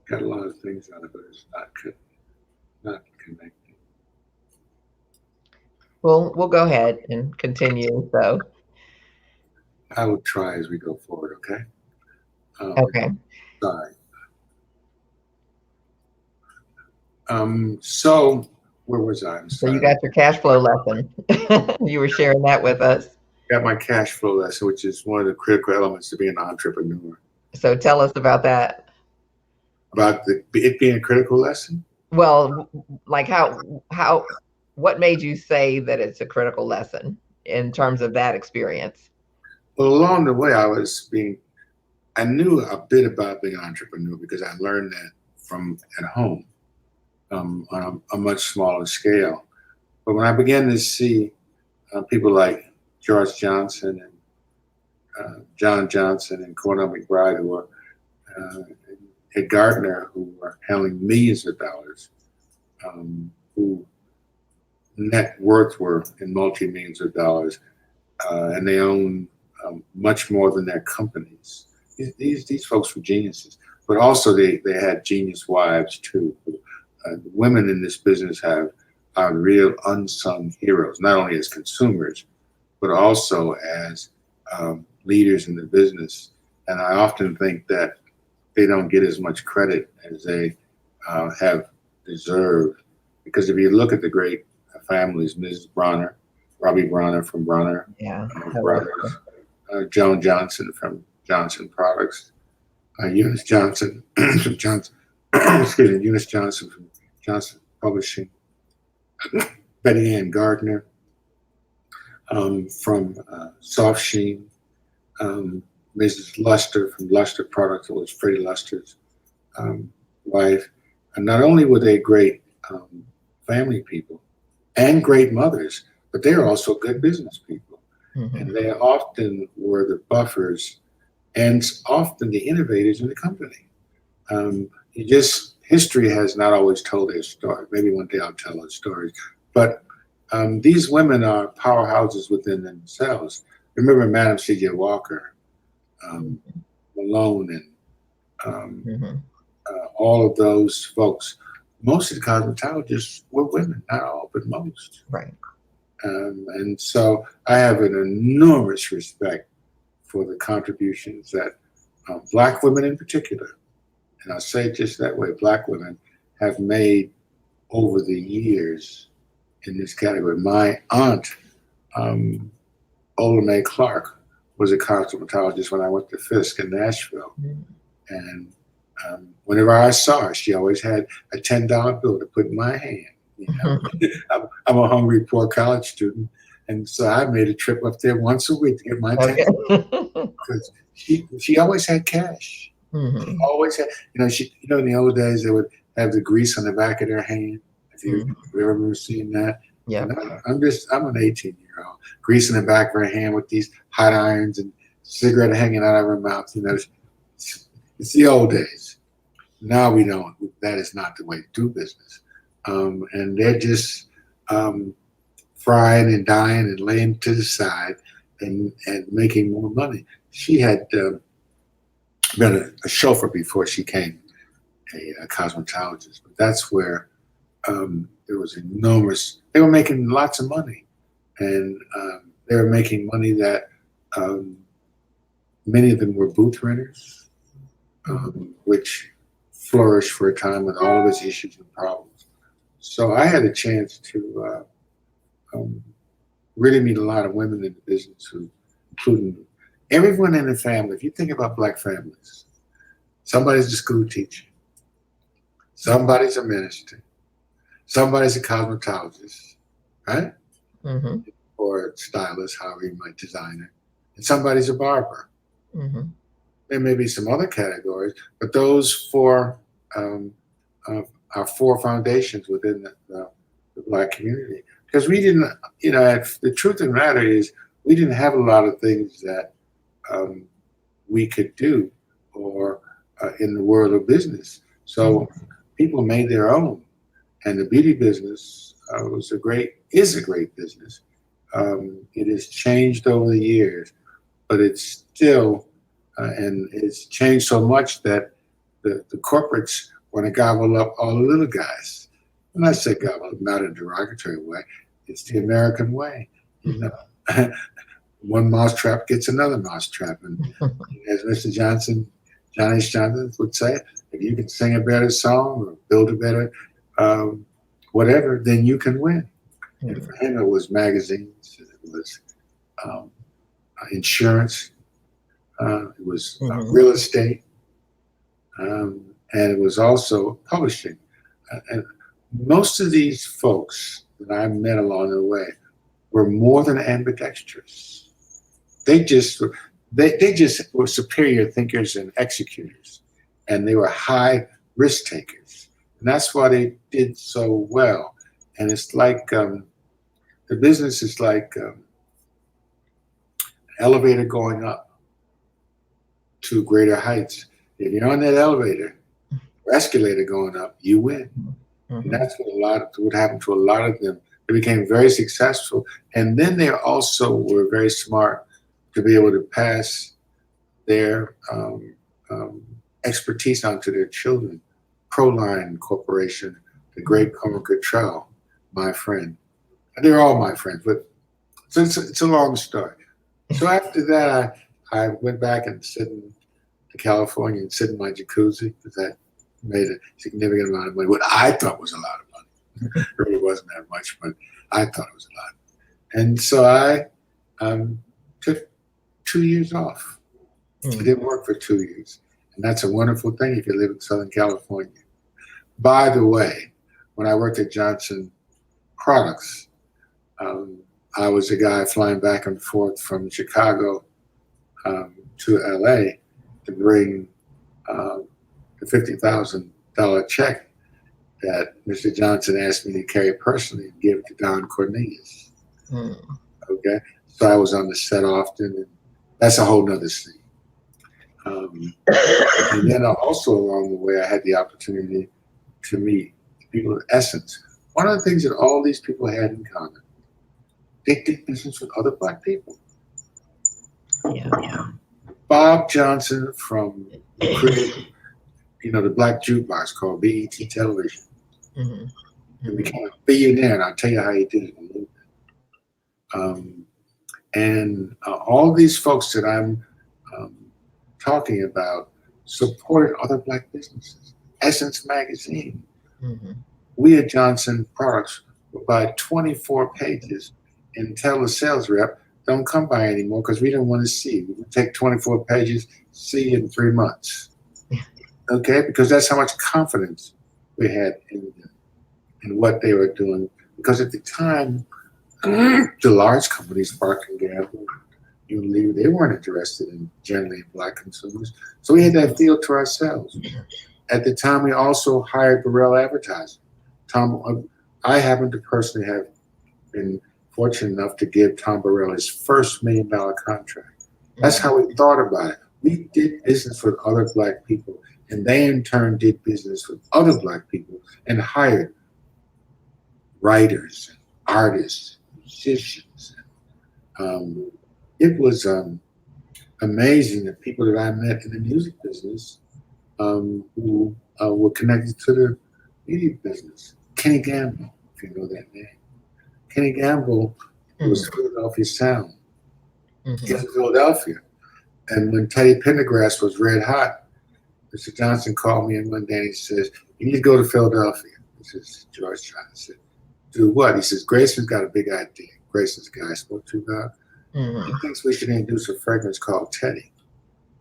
Got a lot of things on it, but it's not connected. We'll go ahead and continue. So I will try as we go forward. Okay. Okay. Sorry. So where was I? So you got your cash flow lesson. You were sharing that with us. Got my cash flow lesson, which is one of the critical elements to being an entrepreneur. So tell us about that. About it being a critical lesson? Well, like what made you say that it's a critical lesson in terms of that experience? Well, along the way, I knew a bit about being an entrepreneur because I learned that from at home on a much smaller scale. But when I began to see people like George Johnson and John Johnson and Cornell McBride, who were at Gardner, who were handling millions of dollars, who net worth were in multi-millions of dollars, and they own much more than their companies. These folks were geniuses, but also they had genius wives too. The women in this business are real unsung heroes, not only as consumers, but also as leaders in the business. And I often think that they don't get as much credit as they have deserved. Because if you look at the great families, Mrs. Bronner, Robbie Bronner from Bronner, Brothers, Joan Johnson from Johnson Products, Eunice Johnson from Johnson, Eunice Johnson from Johnson Publishing, Betty Ann Gardner from Soft Sheen, Mrs. Luster from Luster Products, it was Freddie Luster's wife. And not only were they great family people and great mothers, but they were also good business people. Mm-hmm. And they often were the buffers and often the innovators in the company. History has not always told their story. Maybe one day I'll tell those stories. But these women are powerhouses within themselves. Remember Madam C.J. Walker, Malone, and all of those folks. Most of the cosmetologists were women, not all, but most. Right. And so I have an enormous respect for the contributions that Black women in particular, and I say it just that way, Black women have made over the years in this category. My aunt, Ola Mae Clark, was a cosmetologist when I went to Fisk in Nashville. And whenever I saw her, she always had a $10 bill to put in my hand. You know? I'm a hungry, poor college student. And so I made a trip up there once a week to get my $10 because she always had cash. Mm-hmm. Always had, in the old days, they would have the grease on the back of their hand. If you ever seen that. Yeah. I'm an 18-year-old, grease in the back of her hand with these hot irons and cigarette hanging out of her mouth. It's the old days. Now we don't. That is not the way to do business. And they're just frying and dying and laying to the side and making more money. She had been a chauffeur before she became a cosmetologist. But that's where there was enormous. They were making lots of money, and they were making money that many of them were booth renters, which flourished for a time with all of its issues and problems. So I had a chance to really meet a lot of women in the business, including everyone in the family. If you think about Black families, somebody's a school teacher, somebody's a minister, somebody's a cosmetologist, right? Mm-hmm. Or stylist, however you might design it, and somebody's a barber. Mm-hmm. There may be some other categories, but those four are four foundations within the Black community. Because we didn't, the truth of the matter is, we didn't have a lot of things that we could do or in the world of business. So people made their own, and the beauty business is a great business. It has changed over the years, but it's still, and it's changed so much that the corporates want to gobble up all the little guys. And I say gobble, not in a derogatory way. It's the American way. One mousetrap gets another mousetrap. And as Mr. Johnson would say, if you can sing a better song or build a better whatever, then you can win. And for him, it was magazines, it was insurance, it was real estate, and it was also publishing. And most of these folks that I met along the way were more than ambidextrous. They just were superior thinkers and executors, and they were high risk takers, and that's why they did so well. And it's like the business is like an elevator going up to greater heights. If you're on that elevator or escalator going up, you win. And that's what happened to a lot of them. They became very successful, and then they also were very smart to be able to pass their expertise on to their children. Proline Corporation, the great Cormac Cottrell, my friend. And they're all my friends, but it's a long story. So after that, I went back and to California and sit in my jacuzzi, because that made a significant amount of money. What I thought was a lot of money. It really wasn't that much, but I thought it was a lot. And so I took 2 years off. I didn't work for 2 years. And that's a wonderful thing if you live in Southern California. By the way, when I worked at Johnson Products, I was a guy flying back and forth from Chicago to LA to bring the $50,000 check that Mr. Johnson asked me to carry personally and give to Don Cornelius. Okay, so I was on the set often, and that's a whole nother scene. And then also along the way, I had the opportunity to meet people at Essence. One of the things that all these people had in common, they did business with other Black people. Yeah. Bob Johnson from the Black Jukebox called BET Television. He became a billionaire, and I'll tell you how he did it in a little bit. And all these folks that I'm talking about supported other Black businesses. Essence Magazine. We at Johnson Products would buy 24 pages and tell the sales rep, don't come by anymore because we don't want to see. We would take 24 pages, see you in 3 months. Okay, because that's how much confidence we had in them and what they were doing. Because at the time, the large companies, Procter Gamble, Unilever, they weren't interested in generally Black consumers. So we had that feel to ourselves. At the time, we also hired Burrell Advertising. I happen to personally have been fortunate enough to give Tom Burrell his first $1 million contract. That's how we thought about it. We did business with other Black people, and they in turn did business with other Black people and hired writers, artists, musicians. It was amazing the people that I met in the music business who were connected to the media business. Kenny Gamble, if you know that name. Kenny Gamble was Philadelphia Sound. He was in Philadelphia. And when Teddy Pendergrass was red hot, Mr. Johnson called me in one day and he says, you need to go to Philadelphia. This is George Johnson. I said, do what? He says, Grayson's got a big idea. Grayson's the guy I spoke to about. He thinks we should introduce a fragrance called Teddy.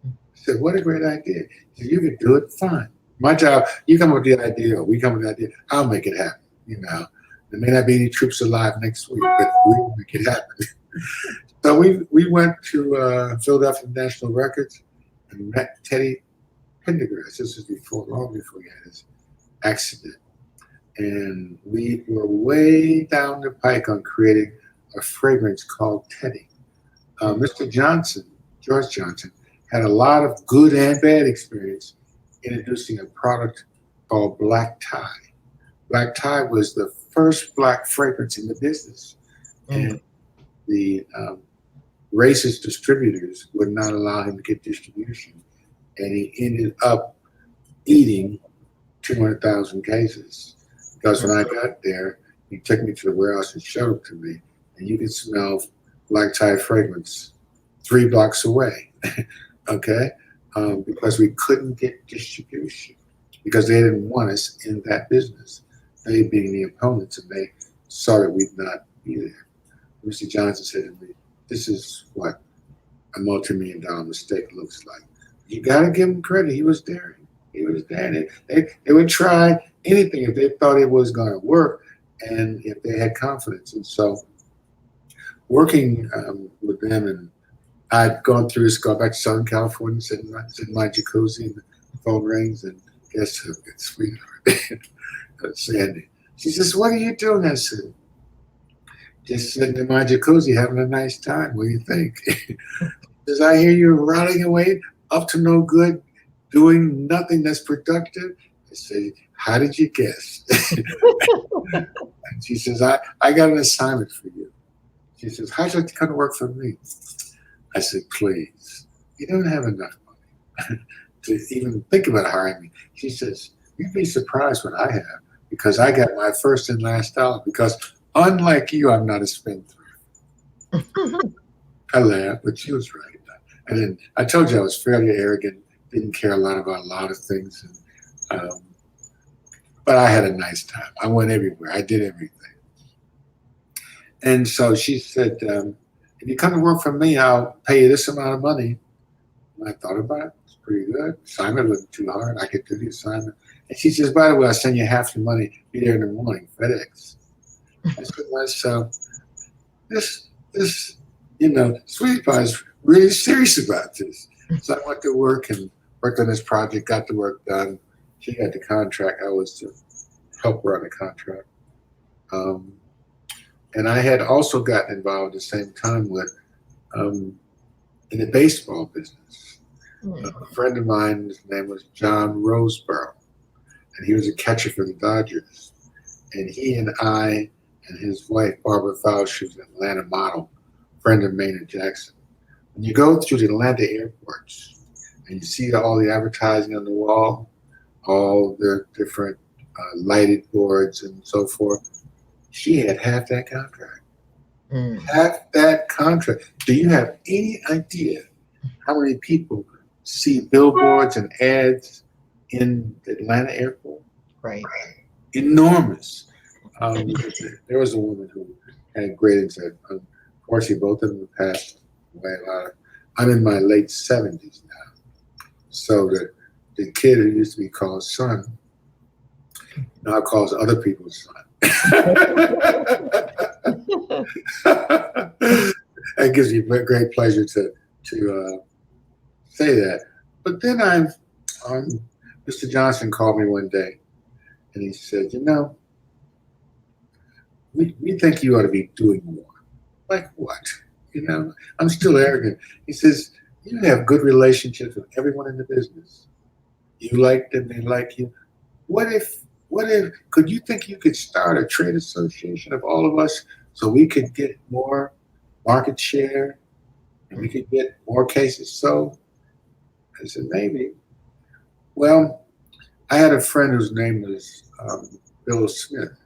I said, what a great idea. He said, you can do it, fine. My job, you come up with the idea, or we come up with the idea, I'll make it happen. There may not be any troops alive next week, but we'll make it happen. So we went to Philadelphia National Records and met Teddy Pendergrass. This was long before he had his accident. And we were way down the pike on creating a fragrance called Teddy. Mr. Johnson, George Johnson, had a lot of good and bad experience introducing a product called Black Tie. Black Tie was the first Black fragrance in the business. And the racist distributors would not allow him to get distribution. And he ended up eating 200,000 cases. Because when I got there, he took me to the warehouse and showed it to me. And you could smell Black Tie fragrance 3 blocks away, okay? Because we couldn't get distribution because they didn't want us in that business. they being the opponents, and they saw that we'd not be there. Mr. Johnson said to me, "This is what a multi-million-dollar mistake looks like." You got to give him credit. He was daring. He was daring. They would try anything if they thought it was going to work and if they had confidence. And so working with them, and I'd gone through this, go back to Southern California, sit in my jacuzzi, and the phone rings, and guess who? It's sweetheart, Sandy. She says, "What are you doing?" I said, "Just sitting in my jacuzzi having a nice time. What do you think?" Says, "I hear you rotting away, up to no good, doing nothing that's productive." I say, "How did you guess?" And she says, I got an assignment for you. She says, "How'd you come to work for me?" I said, "Please, you don't have enough money to even think about hiring me." She says, "You'd be surprised what I have, because I got my first and last dollar, because unlike you, I'm not a spendthrift." I laughed, but she was right. And then I told you I was fairly arrogant, didn't care a lot about a lot of things. And, but I had a nice time. I went everywhere. I did everything. And so she said, "If you come to work for me, I'll pay you this amount of money." And I thought about it. It's pretty good. Assignment wasn't too hard. I could do the assignment. And she says, "By the way, I'll send you half the money. Be there in the morning, FedEx." I said, "Myself, this, Sweetie Pie is really serious about this." So I went to work and worked on this project, got the work done. She got the contract. I was to help her on the contract. And I had also gotten involved at the same time with in the baseball business. A friend of mine, his name was John Roseboro, and he was a catcher for the Dodgers. And he and I and his wife, Barbara Fowler, she was an Atlanta model, friend of Maynard Jackson. When you go through the Atlanta airports and you see all the advertising on the wall, all the different lighted boards and so forth, she had half that contract. Half that contract. Do you have any idea how many people see billboards and ads in the Atlanta airport? Right. Enormous. There was a woman who had great insight. Unfortunately, both of them passed away. I'm in my late 70s now. So the kid who used to be called son now calls other people's son. It gives me great pleasure to say that. But then Mr. Johnson called me one day, and he said, we think you ought to be doing more. Like what? I'm still arrogant. He says, you have good relationships with everyone in the business. You like them, they like you. What if, could you think you could start a trade association of all of us so we could get more market share and we could get more cases sold? I said, maybe. Well, I had a friend whose name was Bill Smith,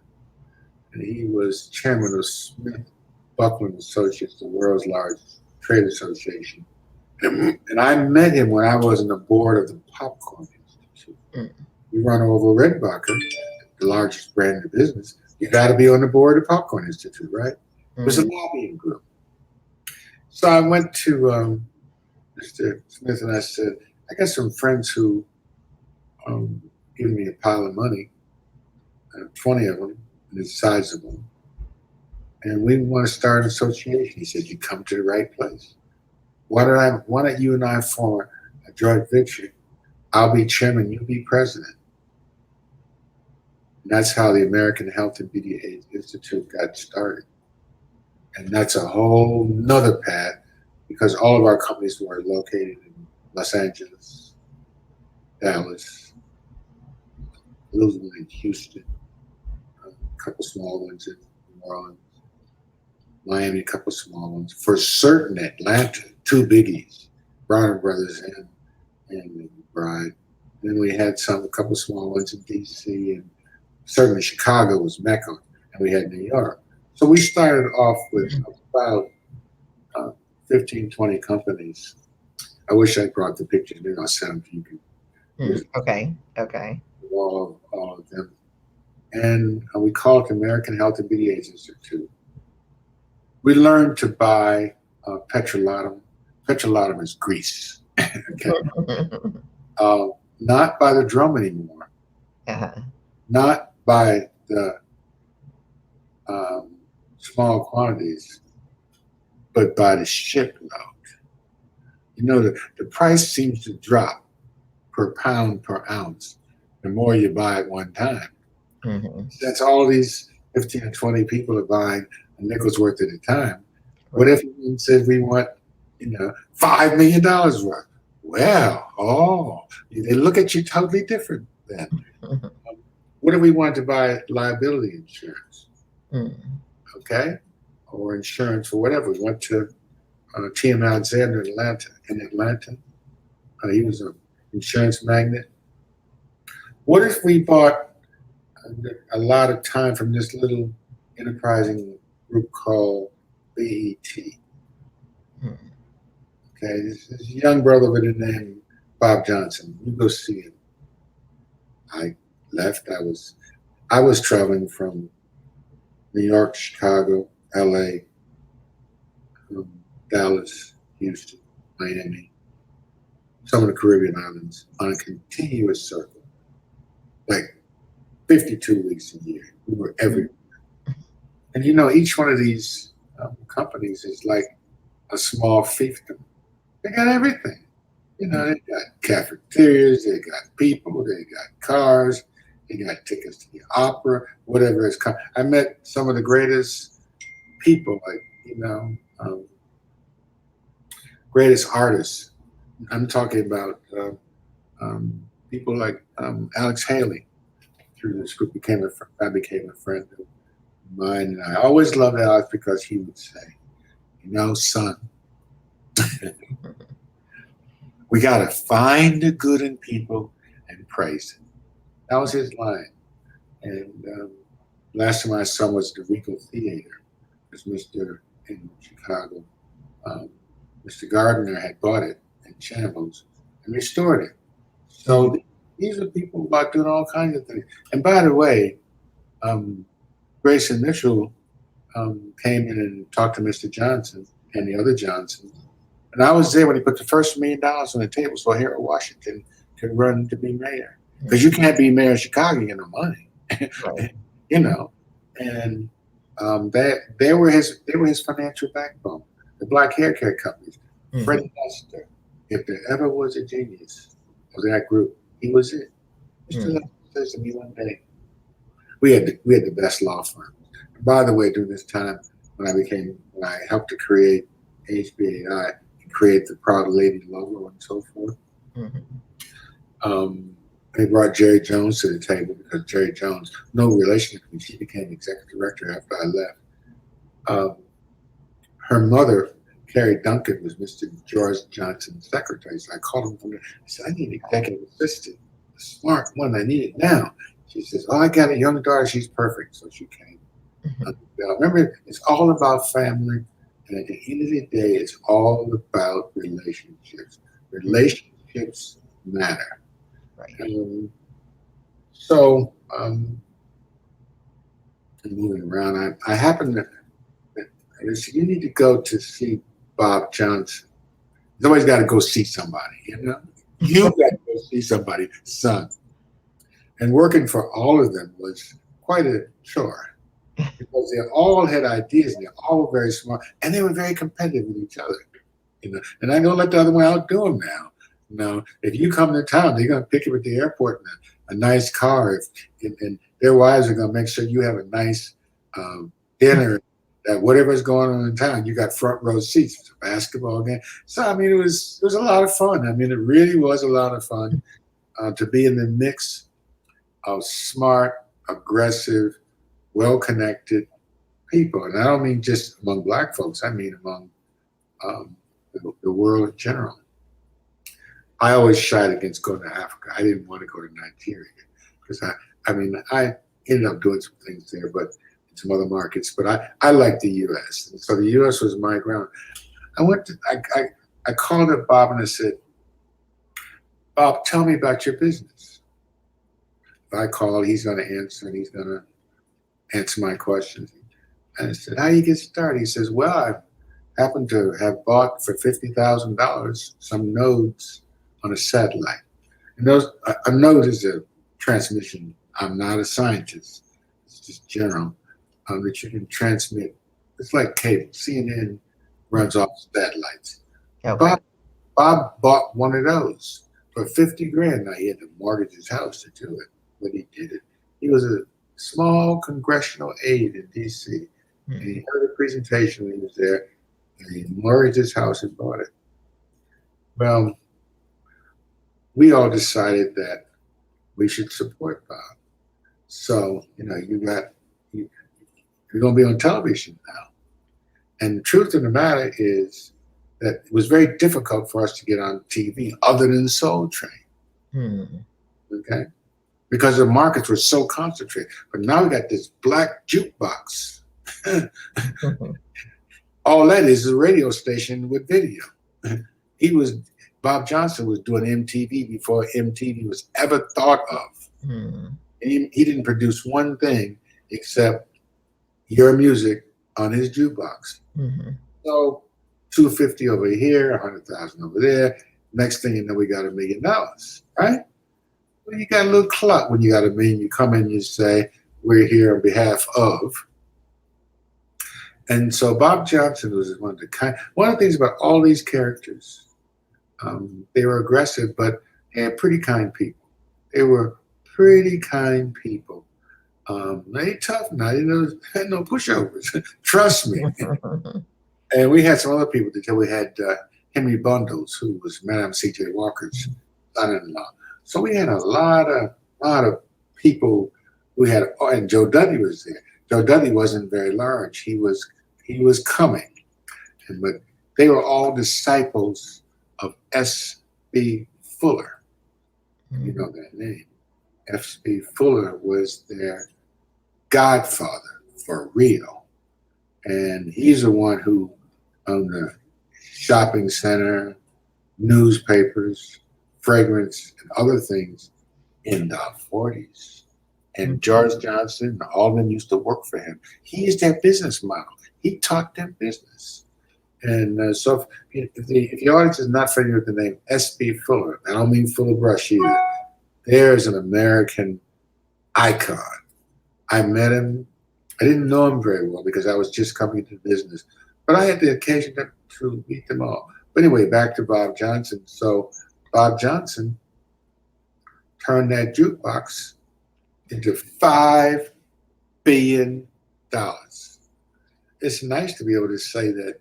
and he was chairman of Smith Buckland Associates, the world's largest trade association. And I met him when I was on the board of the Popcorn Institute. We run Orville Redenbacher, the largest brand in the business. You got to be on the board of the Popcorn Institute, right? It was a lobbying group. So I went to Mr. Smith and I said, I got some friends who given me a pile of money, 20 of them, and it's sizable. And we want to start an association. He said, you come to the right place. Why don't you and I form a joint venture? I'll be chairman, you be president. And that's how the American Health and Beauty Institute got started. And that's a whole nother path, because all of our companies were located in Los Angeles, Dallas, a little one in Houston, a couple small ones in New Orleans, Miami, a couple small ones. For certain, Atlanta, two biggies, Brown Brothers and McBride. Then we had a couple small ones in DC, and certainly Chicago was Mecca, and we had New York. So we started off with about 15, 20 companies. I wish I brought the pictures. Maybe I'll send them to you. Okay. All of them. and we call it the American Health and Beauty Aids Institute. We learned to buy petrolatum. Petrolatum is grease. Okay. Not by the drum anymore. Not by the small quantities, but by the shipload. You know, the price seems to drop per pound per ounce the more you buy at one time. Since all these 15 or 20 people are buying a nickel's worth at a time, what if we said we want, $5 million worth? Well, they look at you totally different then. What if we want to buy liability insurance? Okay? Or insurance for whatever. We went to T.M. Alexander in Atlanta. He was an insurance magnate. What if we bought a lot of time from this little enterprising group called BET? Okay, this young brother with the name Bob Johnson. You go see him. I left. I was traveling from New York, Chicago, LA, Dallas, Houston, Miami, some of the Caribbean islands on a continuous circle, like 52 weeks a year. We were everywhere. And each one of these companies is like a small fiefdom. They got everything. They got cafeterias, they got people, they got cars, they got tickets to the opera, whatever it's called. I met some of the greatest people, greatest artists. I'm talking about people like Alex Haley. Through this group, I became a friend of mine, and I always loved Alex because he would say, son, we got to find the good in people and praise it. That was his line. And last time I saw him was the Regal Theater, because in Chicago, Mr. Gardner had bought it in shambles and restored it. So these are people about doing all kinds of things. And by the way, Grayson Mitchell came in and talked to Mr. Johnson and the other Johnsons. And I was there when he put the first $1 million on the table so Harold Washington could run to be mayor. Because you can't be mayor of Chicago, you get no money. Right. And they were his financial backbone. The black hair care companies. Freddie Lester, if there ever was a genius of that group, he was it. Mr. Lester says to me one day, we had the best law firm. And by the way, during this time when I helped to create HBAI and create the Proud Lady logo and so forth, they brought Jerry Jones to the table because Jerry Jones, no relation to me, she became executive director after I left. Her mother, Carrie Duncan, was Mr. George Johnson's secretary. So I called him from there. I said, I need an executive assistant, a smart one. I need it now. She says, I got a young daughter. She's perfect. So she came. Remember, it's all about family. And at the end of the day, it's all about relationships. Relationships matter. Right. So moving around, I happened to, I said, you need to go to see Bob Johnson. Somebody's got to go see somebody, You got to go see somebody, son. And working for all of them was quite a chore because they all had ideas and they all were very smart and they were very competitive with each other, And I don't let the other one outdo them now. If you come to town, they're going to pick you at the airport in a nice car, and their wives are going to make sure you have a nice dinner. That whatever's going on in town, you got front row seats. It's a basketball game. So it was a lot of fun. It really was a lot of fun to be in the mix of smart, aggressive, well-connected people. And I don't mean just among black folks. I mean among the world in general. I always shied against going to Africa. I didn't want to go to Nigeria because I ended up doing some things there, but some other markets. But I like the U.S. And so the U.S. was my ground. I called up Bob and I said, Bob, tell me about your business. if I call, he's going to answer, and he's going to answer my questions. And I said, how you get started? He says, well, I happen to have bought for $50,000 some nodes on a satellite. And a node is a transmission. I'm not a scientist. It's just general, that you can transmit. It's like cable. CNN runs off satellites. Okay. Bob bought one of those for 50 grand. Now he had to mortgage his house to do it, but he did it. He was a small congressional aide in DC. And he heard a presentation when he was there, and he mortgaged his house and bought it. Well, we all decided that we should support Bob. So, you're going to be on television now. And the truth of the matter is that it was very difficult for us to get on TV other than Soul Train. Okay? Because the markets were so concentrated. But now we got this black jukebox. All that is a radio station with video. Bob Johnson was doing MTV before MTV was ever thought of. And he didn't produce one thing except your music on his jukebox. So $250 over here, $100,000 over there. Next thing you know, we got $1 million, right? Well, you got a little clout when you got $1 million. You come in, you say, we're here on behalf of. And so Bob Johnson was one of the things about all these characters. They were aggressive, but they were pretty kind people. They were pretty kind people. They tough now. Had no pushovers. Trust me. And we had some other people until we had Henry Bundles, who was Madame C.J. Walker's son-in-law. So we had a lot of people who had, and Joe Dudley was there. Joe Dudley wasn't very large. He was coming, but they were all disciples of S.B. Fuller. You know that name. S.B. Fuller was their godfather for real. And he's the one who owned the shopping center, newspapers, fragrance, and other things in the 40s. And George Johnson and all of them used to work for him. He is their business model. He taught them business. And so if the audience is not familiar with the name S.B. Fuller, I don't mean Fuller Brush either, there's an American icon. I met him. I didn't know him very well because I was just coming into business, but I had the occasion to meet them all. But anyway, back to Bob Johnson. So Bob Johnson turned that jukebox into $5 billion. It's nice to be able to say that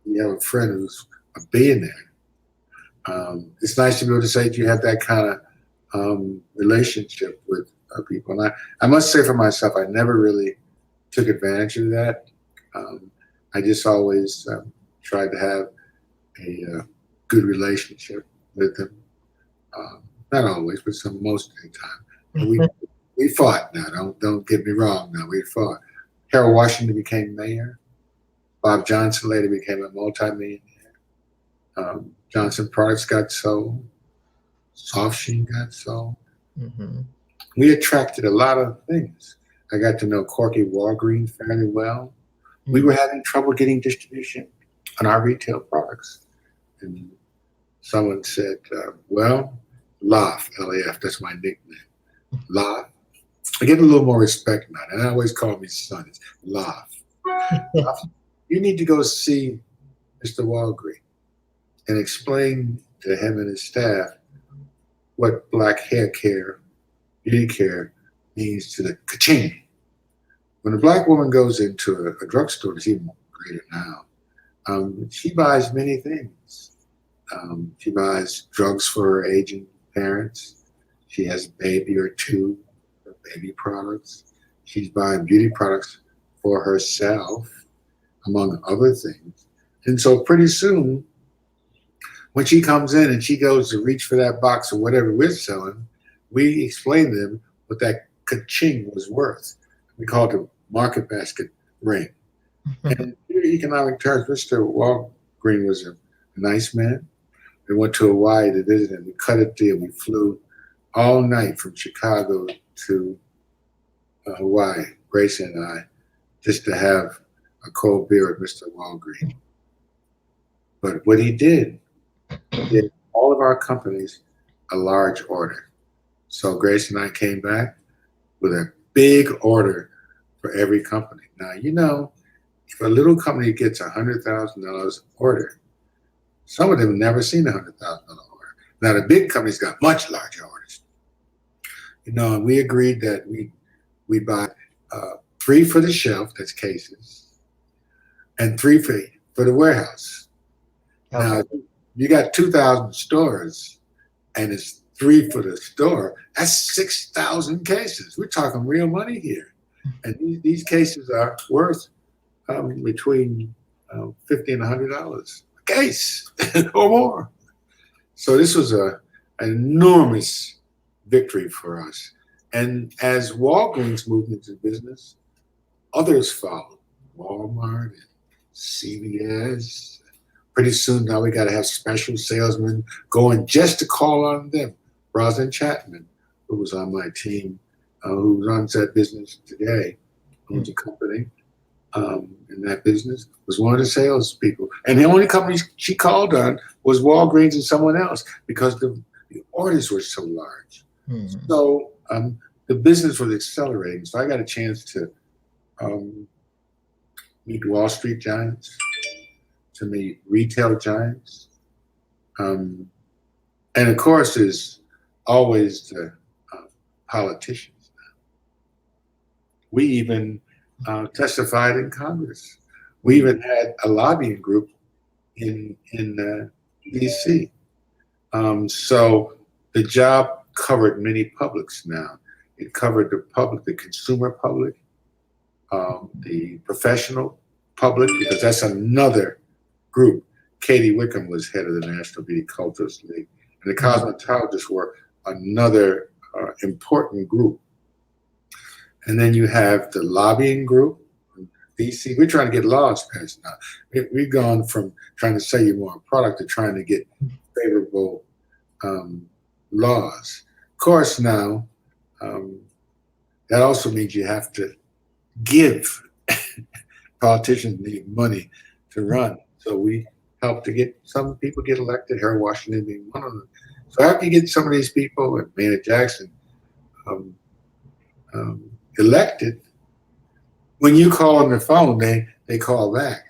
you have a friend who's a billionaire. It's nice to be able to say that you have that kind of relationship with people. And I must say for myself, I never really took advantage of that. I just always tried to have a good relationship with them. Not always, but most of the time. And we fought now. Don't get me wrong. Now we fought. Harold Washington became mayor. Bob Johnson later became a multimillionaire. Johnson products got sold. Soft Sheen got sold. We attracted a lot of things. I got to know Corky Walgreens fairly well. We were having trouble getting distribution on our retail products. And someone said, well, Laf, L-A-F, that's my nickname. Laf. I get a little more respect now. And I always call me son. It's Laf. You need to go see Mr. Walgreen and explain to him and his staff what black hair care, beauty care means to the ka-ching. When a black woman goes into a drugstore, it's even greater now, she buys many things. She buys drugs for her aging parents. She has a baby or two, baby products. She's buying beauty products for herself, among other things. And so pretty soon, when she comes in and she goes to reach for that box of whatever we're selling, we explain to them what that ka-ching was worth. We call it a market basket ring. And in economic terms, Mr. Walgreen was a nice man. We went to Hawaii to visit him. We cut a deal. We flew all night from Chicago to Hawaii, Grayson and I, just to have a cold beer with Mr. Walgreen. But what he did all of our companies a large order. So Grayson and I came back with a big order for every company. Now, you know, if a little company gets $100,000 order, some of them have never seen a $100,000 order. Now, the big companies got much larger orders. You know, and we agreed that we buy 3 for the shelf, that's cases, and 3 for the warehouse. Okay. Now, you got 2,000 stores, and it's 3 for the store. That's 6,000 cases. We're talking real money here, and these cases are worth between $50 and $100 a case or more. So this was an enormous victory for us. And as Walgreens moved into business, others followed. Walmart and CVS. Pretty soon now we got to have special salesmen going just to call on them. Rosalind Chapman, who was on my team, who runs that business today, owns a company in that business, was one of the salespeople. And the only company she called on was Walgreens and someone else because the orders were so large. Mm-hmm. So the business was accelerating. So I got a chance to meet Wall Street giants, to meet retail giants. And of course, there's always the politicians. We even testified in Congress. We even had a lobbying group in DC. So the job covered many publics now. It covered the public, the consumer public, the professional public, because that's another group. Katie Wickham was head of the National Beauty Culturist League, and the cosmetologists were another important group. And then you have the lobbying group, DC. We're trying to get laws passed now. We've gone from trying to sell you more product to trying to get favorable laws. Of course, now that also means you have to give. Politicians need money to run. So we help to get some people get elected, Harry Washington being one of them. So after you get some of these people, and Maynard Jackson, elected, when you call on the phone, they call back,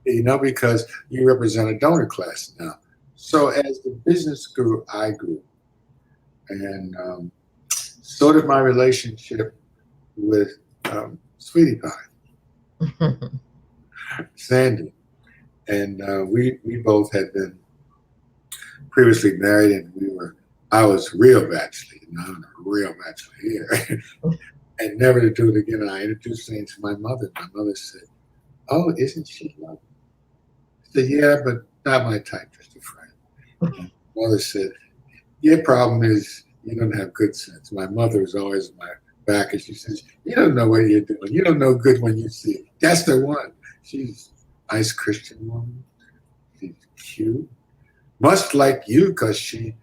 you know, because you represent a donor class now. So as the business grew, I grew. And so did my relationship with Sweetie Pie, Sandy. And we both had been previously married, and I was real bachelor, you know, I'm a real bachelor here. And never to do it again. And I introduced things to my mother. My mother said, "Oh, isn't she lovely?" I said, "Yeah, but not my type, just a friend." And my mother said, "Your problem is you don't have good sense." My mother is always on my back, and she says, "You don't know what you're doing. You don't know good when you see it." That's the one. She's a nice Christian woman. She's cute. Much like you, because she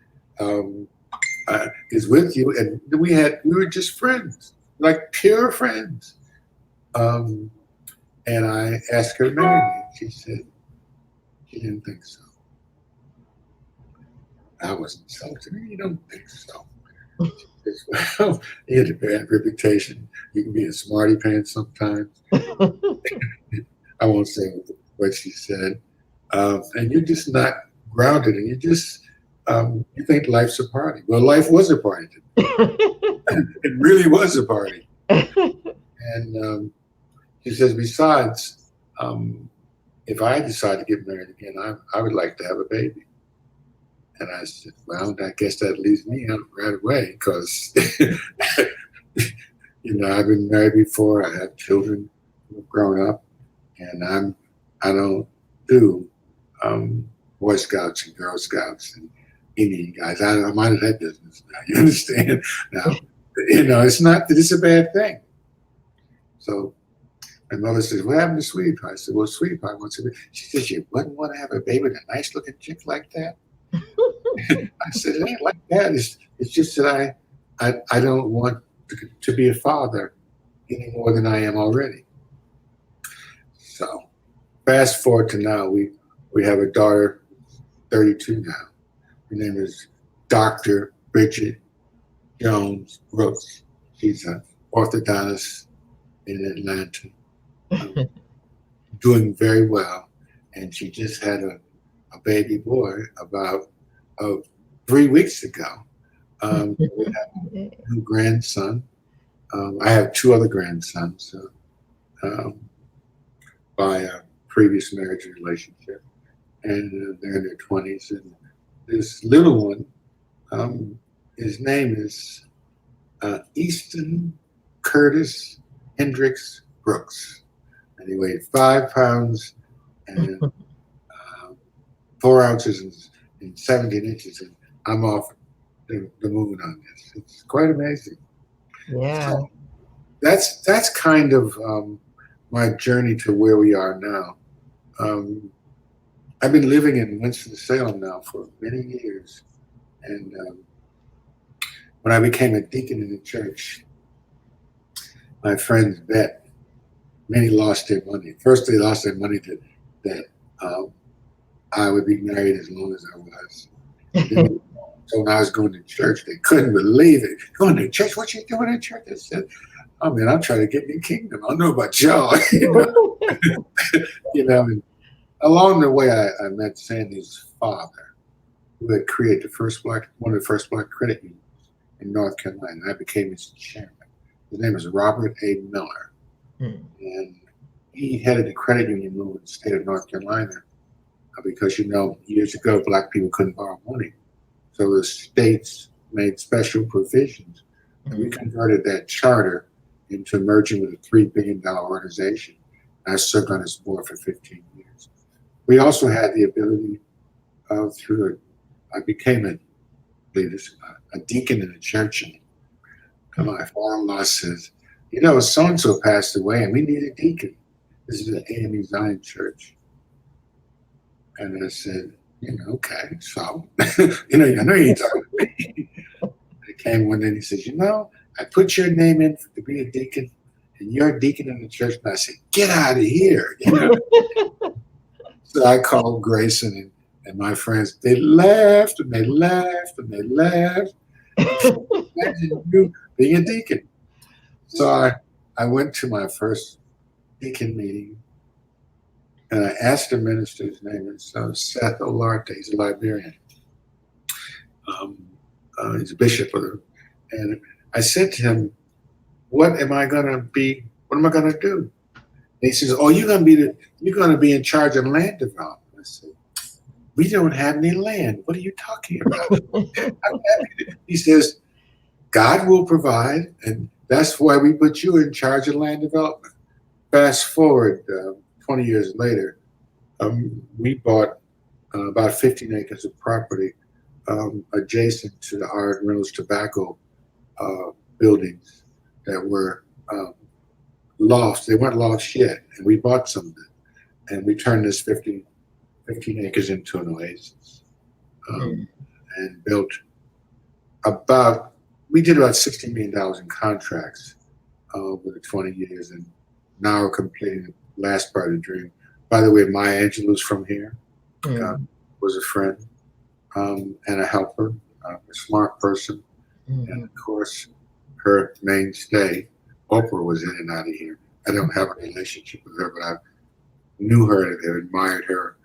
is with you. And we were just friends, like pure friends. And I asked her to marry me. She said she didn't think so. I was insulted. "You don't think so?" She says, "Well, you had a bad reputation. You can be a smarty pants sometimes." I won't say what she said. And you're just not grounded, and you just you think life's a party. Well, life was a party to me. It really was a party. And she says, besides, if I decide to get married again, I would like to have a baby. And I said, well, I guess that leaves me out right away, because you know, I've been married before. I have children who have grown up, and I don't do Boy Scouts and Girl Scouts and Indian guys. I'm out of that business now. You understand? Now, you know, it's a bad thing. So my mother says, "What happened to Sweetie Pie?" I said, "Well, Sweetie Pie wants to be." She says, "You wouldn't want to have a baby with a nice looking chick like that?" I said, it ain't like that. It's just that I don't want to be a father any more than I am already. So fast forward to now, we have a daughter, 32 now. Her name is Dr. Bridget Jones Brooks. She's an orthodontist in Atlanta, doing very well. And she just had a baby boy about 3 weeks ago. We have a new grandson. I have 2 other grandsons by a previous marriage relationship, and they're in their 20s. And this little one, his name is Easton Curtis Hendricks Brooks, and he weighed 5 pounds and 4 ounces and 17 inches, and I'm off the moon on this. It's quite amazing. Yeah. So that's kind of my journey to where we are now. I've been living in Winston-Salem now for many years, and when I became a deacon in the church, my friends bet many lost their money. First, they lost their money that I would be married as long as I was. Then, so when I was going to church, they couldn't believe it. Going to church? What you doing in church? I said, "Oh man, I'm trying to get in the kingdom. I don't know about y'all." You know. And along the way, I met Sandy's father, who had created one of the first black credit unions in North Carolina. And I became his chairman. His name is Robert A. Miller, and he headed the credit union movement in the state of North Carolina because, years ago, black people couldn't borrow money. So the states made special provisions, and we converted that charter into merging with a $3 billion organization. I served on its board for 15 years. We also had the ability I became a deacon in a church, and my father-in-law says, so-and-so passed away, and we need a deacon. This is an AME Zion church. And I said, okay, so, I know you ain't talking to me. He came one day and he says, I put your name in to be a deacon, and you're a deacon in the church. And I said, get out of here. So I called Grayson and my friends. They laughed and they laughed and they laughed. Imagine you being a deacon. So I went to my first deacon meeting, and I asked the minister, his name is Seth Olarte. He's a librarian. He's a bishop of them. And I said to him, what am I going to be? What am I going to do? And he says, you're going to be in charge of land development. I said, we don't have any land. What are you talking about? He says, God will provide, and that's why we put you in charge of land development. Fast forward 20 years later, we bought about 15 acres of property adjacent to the Howard Reynolds tobacco buildings that were lofts. They weren't lofts yet, and we bought some of them, and we turned this 15 acres into an oasis, and built we did about $60 million in contracts over the 20 years, and now we're completing the last part of the dream. By the way, Maya Angelou's from here, was a friend and a helper, a smart person, and of course, her mainstay, Oprah, was in and out of here. I don't have a relationship with her, but I knew her and admired her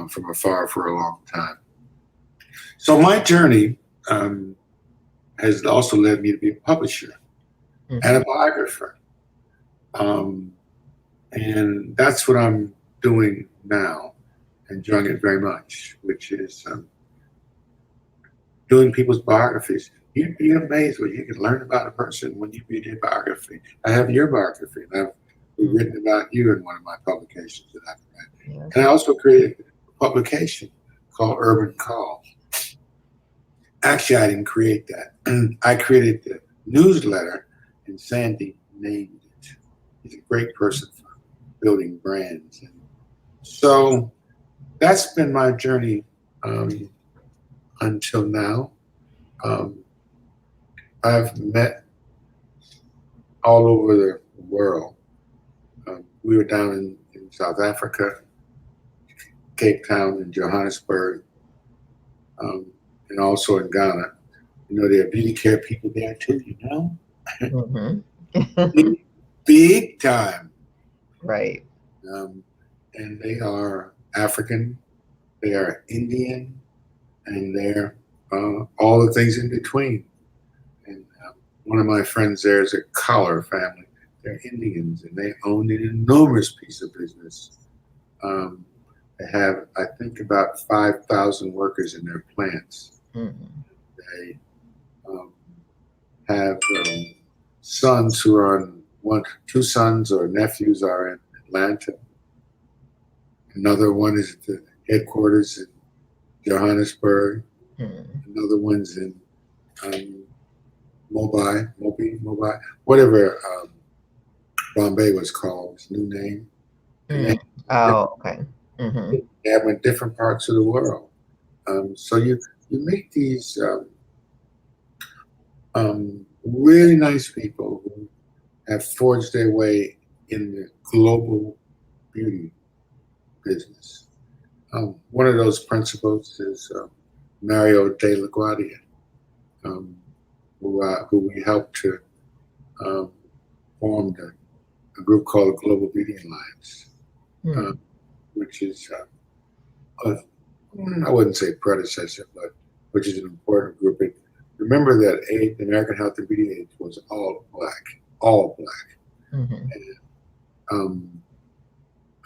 from afar for a long time. So my journey has also led me to be a publisher and a biographer. And that's what I'm doing now, enjoying it very much, which is doing people's biographies. You'd be amazed what you can learn about a person when you read their biography. I have your biography, and I've written about you in one of my publications that I've read. Yes. And I also created a publication called Urban Call. Actually, I didn't create that. I created the newsletter, and Sandy named it. He's a great person for building brands. And so that's been my journey until now. I've met all over the world. We were down in South Africa, Cape Town, and Johannesburg, and also in Ghana. You know, there are beauty care people there too, you know? Mm-hmm. Big time. Right. And they are African, they are Indian, and they're all the things in between. And one of my friends there is a Collar family. They're Indians, and they own an enormous piece of business. They have, I think, about 5,000 workers in their plants. Mm-hmm. They have sons who are two sons or nephews are in Atlanta. Another one is at the headquarters in Johannesburg. Mm-hmm. Another one's in Mobile, whatever Bombay was called, its new name. Mm-hmm. Oh, okay. Mm-hmm. They have in different parts of the world. So you meet these really nice people who have forged their way in the global beauty business. One of those principals is Mario De La Guardia, who we helped to form a group called the Global Beauty Alliance, Mm-hmm. which is, I wouldn't say predecessor, but which is an important group. Remember that the American Health and Beauty Aid was all black. Mm-hmm.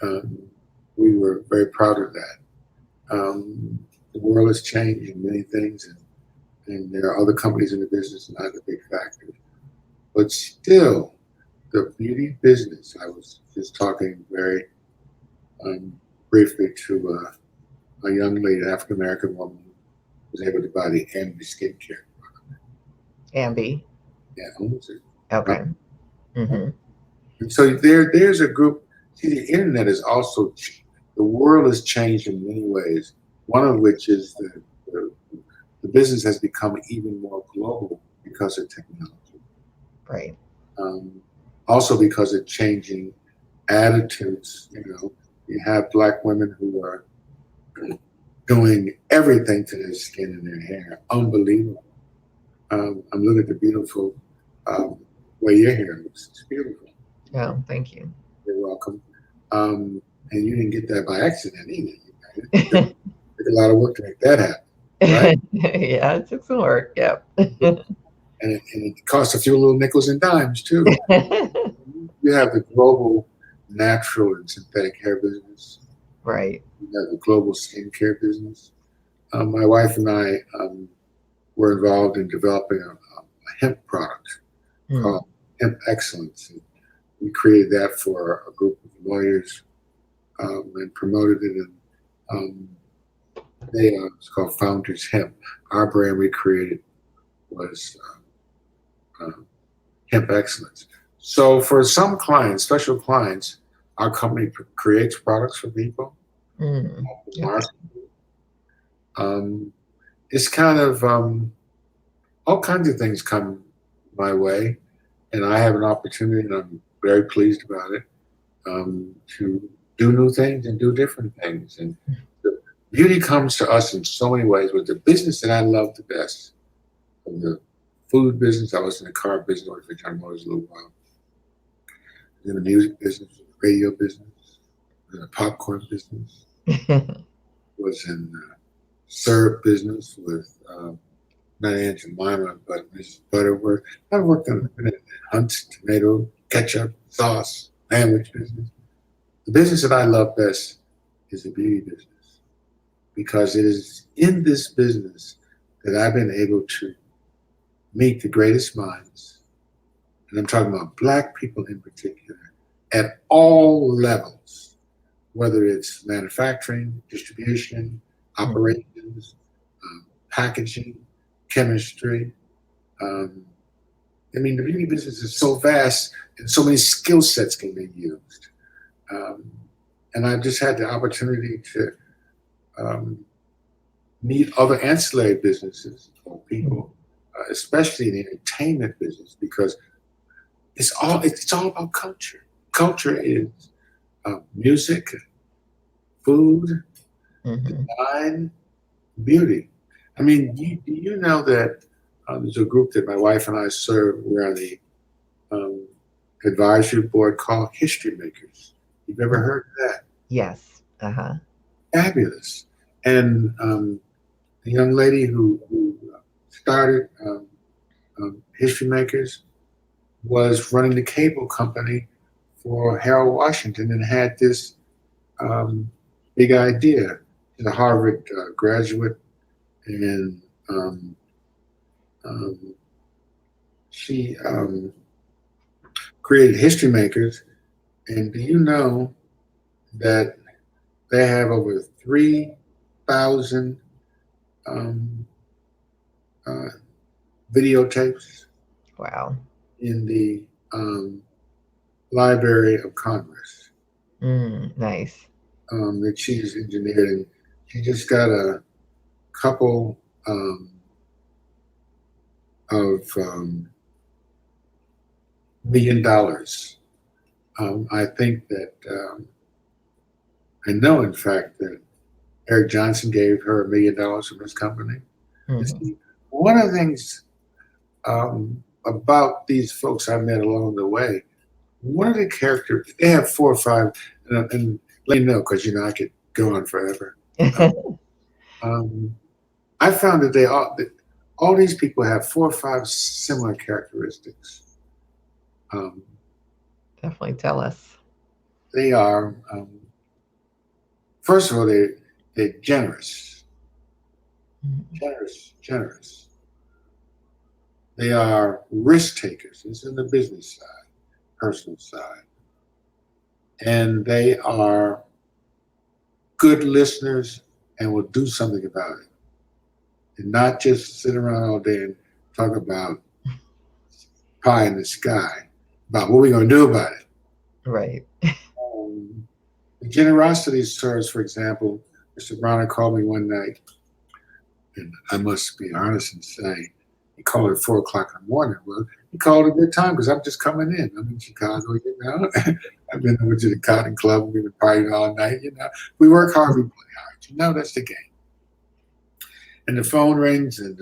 And we were very proud of that. The world has changed in many things, and there are other companies in the business, not the big factors. But still, the beauty business, I was just talking very briefly to a young lady, an African-American woman, who was able to buy the Ambi skincare product. Ambi. Yeah, owns it. Okay. Mm-hmm. And so there's a group. See, the internet is also, the world has changed in many ways. One of which is the business has become even more global because of technology. Right. Also because of changing attitudes. You know, you have black women who are doing everything to their skin and their hair. Unbelievable. I'm looking at the beautiful way your hair looks. It's beautiful. Oh, thank you. You're welcome. And you didn't get that by accident either. It took a lot of work to make that happen, right? Yeah, it took some work. Yep. And it costs a few little nickels and dimes too. You have the global natural and synthetic hair business. Right. You have the global skincare business. My wife and I were involved in developing a hemp product called Hemp Excellence. And we created that for a group of lawyers and promoted it. And it's called Founders Hemp. Our brand we created was Hemp Excellence. So for some clients, special clients, our company creates products for people. Okay. It's kind of all kinds of things come my way, and I have an opportunity, and I'm very pleased about it, to do new things and do different things. And the beauty comes to us in so many ways. With the business that I love the best, from the food business, I was in the car business, worked for John Motors a little while. In the music business, radio business, in the popcorn business, was in the syrup business with not Aunt Jemima, but Mrs. Butterworth. I've worked on Hunt's tomato, ketchup, sauce, sandwich business. The business that I love best is the beauty business, because it is in this business that I've been able to meet the greatest minds, and I'm talking about Black people in particular, at all levels, whether it's manufacturing, distribution, operations, packaging, chemistry. I mean, the beauty business is so vast and so many skill sets can be used. And I've just had the opportunity to meet other ancillary businesses or people, especially in the entertainment business, because it's all about culture. Culture is music, food, design, beauty. I mean, do you know that there's a group that my wife and I serve? We're on the advisory board called History Makers. You've ever heard of that? Yes. Fabulous. And the young lady who started History Makers was running the cable company for Harold Washington and had this big idea. She's a Harvard graduate, and she created History Makers. And do you know that they have over 3,000 videotapes? Wow. In the Library of Congress. Nice. That she's engineered, and she just got a couple of $1 million. I think that I know, in fact, that Eric Johnson gave her $1 million from his company. One of the things about these folks I met along the way, one of the characters, they have 4 or 5, and let me know, because I could go on forever. I found that all these people have 4 or 5 similar characteristics. Definitely tell us. They are, first of all, they're generous. Generous. They are risk takers. This is the business side, personal side. And they are good listeners and will do something about it. And not just sit around all day and talk about pie in the sky, about what we're going to do about it. Right. The generosity serves, for example, Mr. Bronner called me one night, and I must be honest and say, he called at 4 o'clock in the morning. Well, he called a good time because I'm just coming in. I'm in Chicago, I've been over to the Cotton Club. We've been partying all night, We work hard, we play hard. That's the game. And the phone rings, and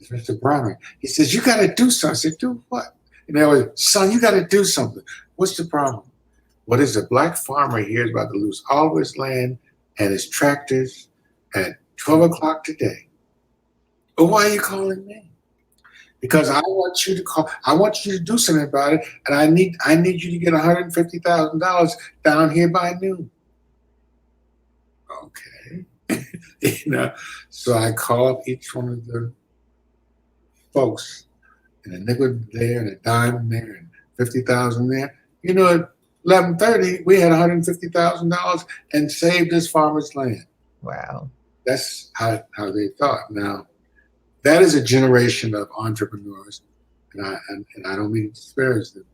it's Mr. Bronner. He says, "You got to do something." I said, "Do what?" And they always, "Son, you got to do something." What's the problem? Well, there's a black farmer here about to lose all of his land and his tractors at 12 o'clock today. But why are you calling me? Because I want you to call. I want you to do something about it, and I need you to get $150,000 down here by noon. Okay, So I called each one of the folks, and a nickel there, and a dime there, and 50,000 there. At 11:30, we had $150,000 and saved this farmer's land. Wow. That's how they thought. Now, that is a generation of entrepreneurs, and I don't mean to disparage them.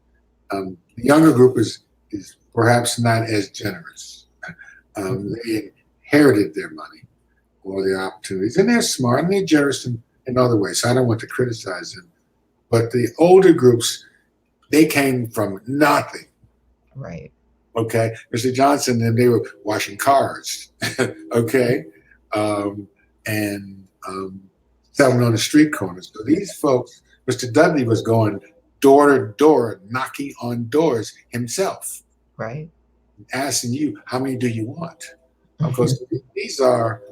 The younger group is perhaps not as generous. They inherited their money or their opportunities, and they're smart and they're generous in other ways. So I don't want to criticize them. But the older groups, they came from nothing. Right. Okay. Mr. Johnson, and they were washing cars. Okay. And selling on the street corners. So these folks, Mr. Dudley was going door to door, knocking on doors himself. Right. Asking you, how many do you want? Of course, these are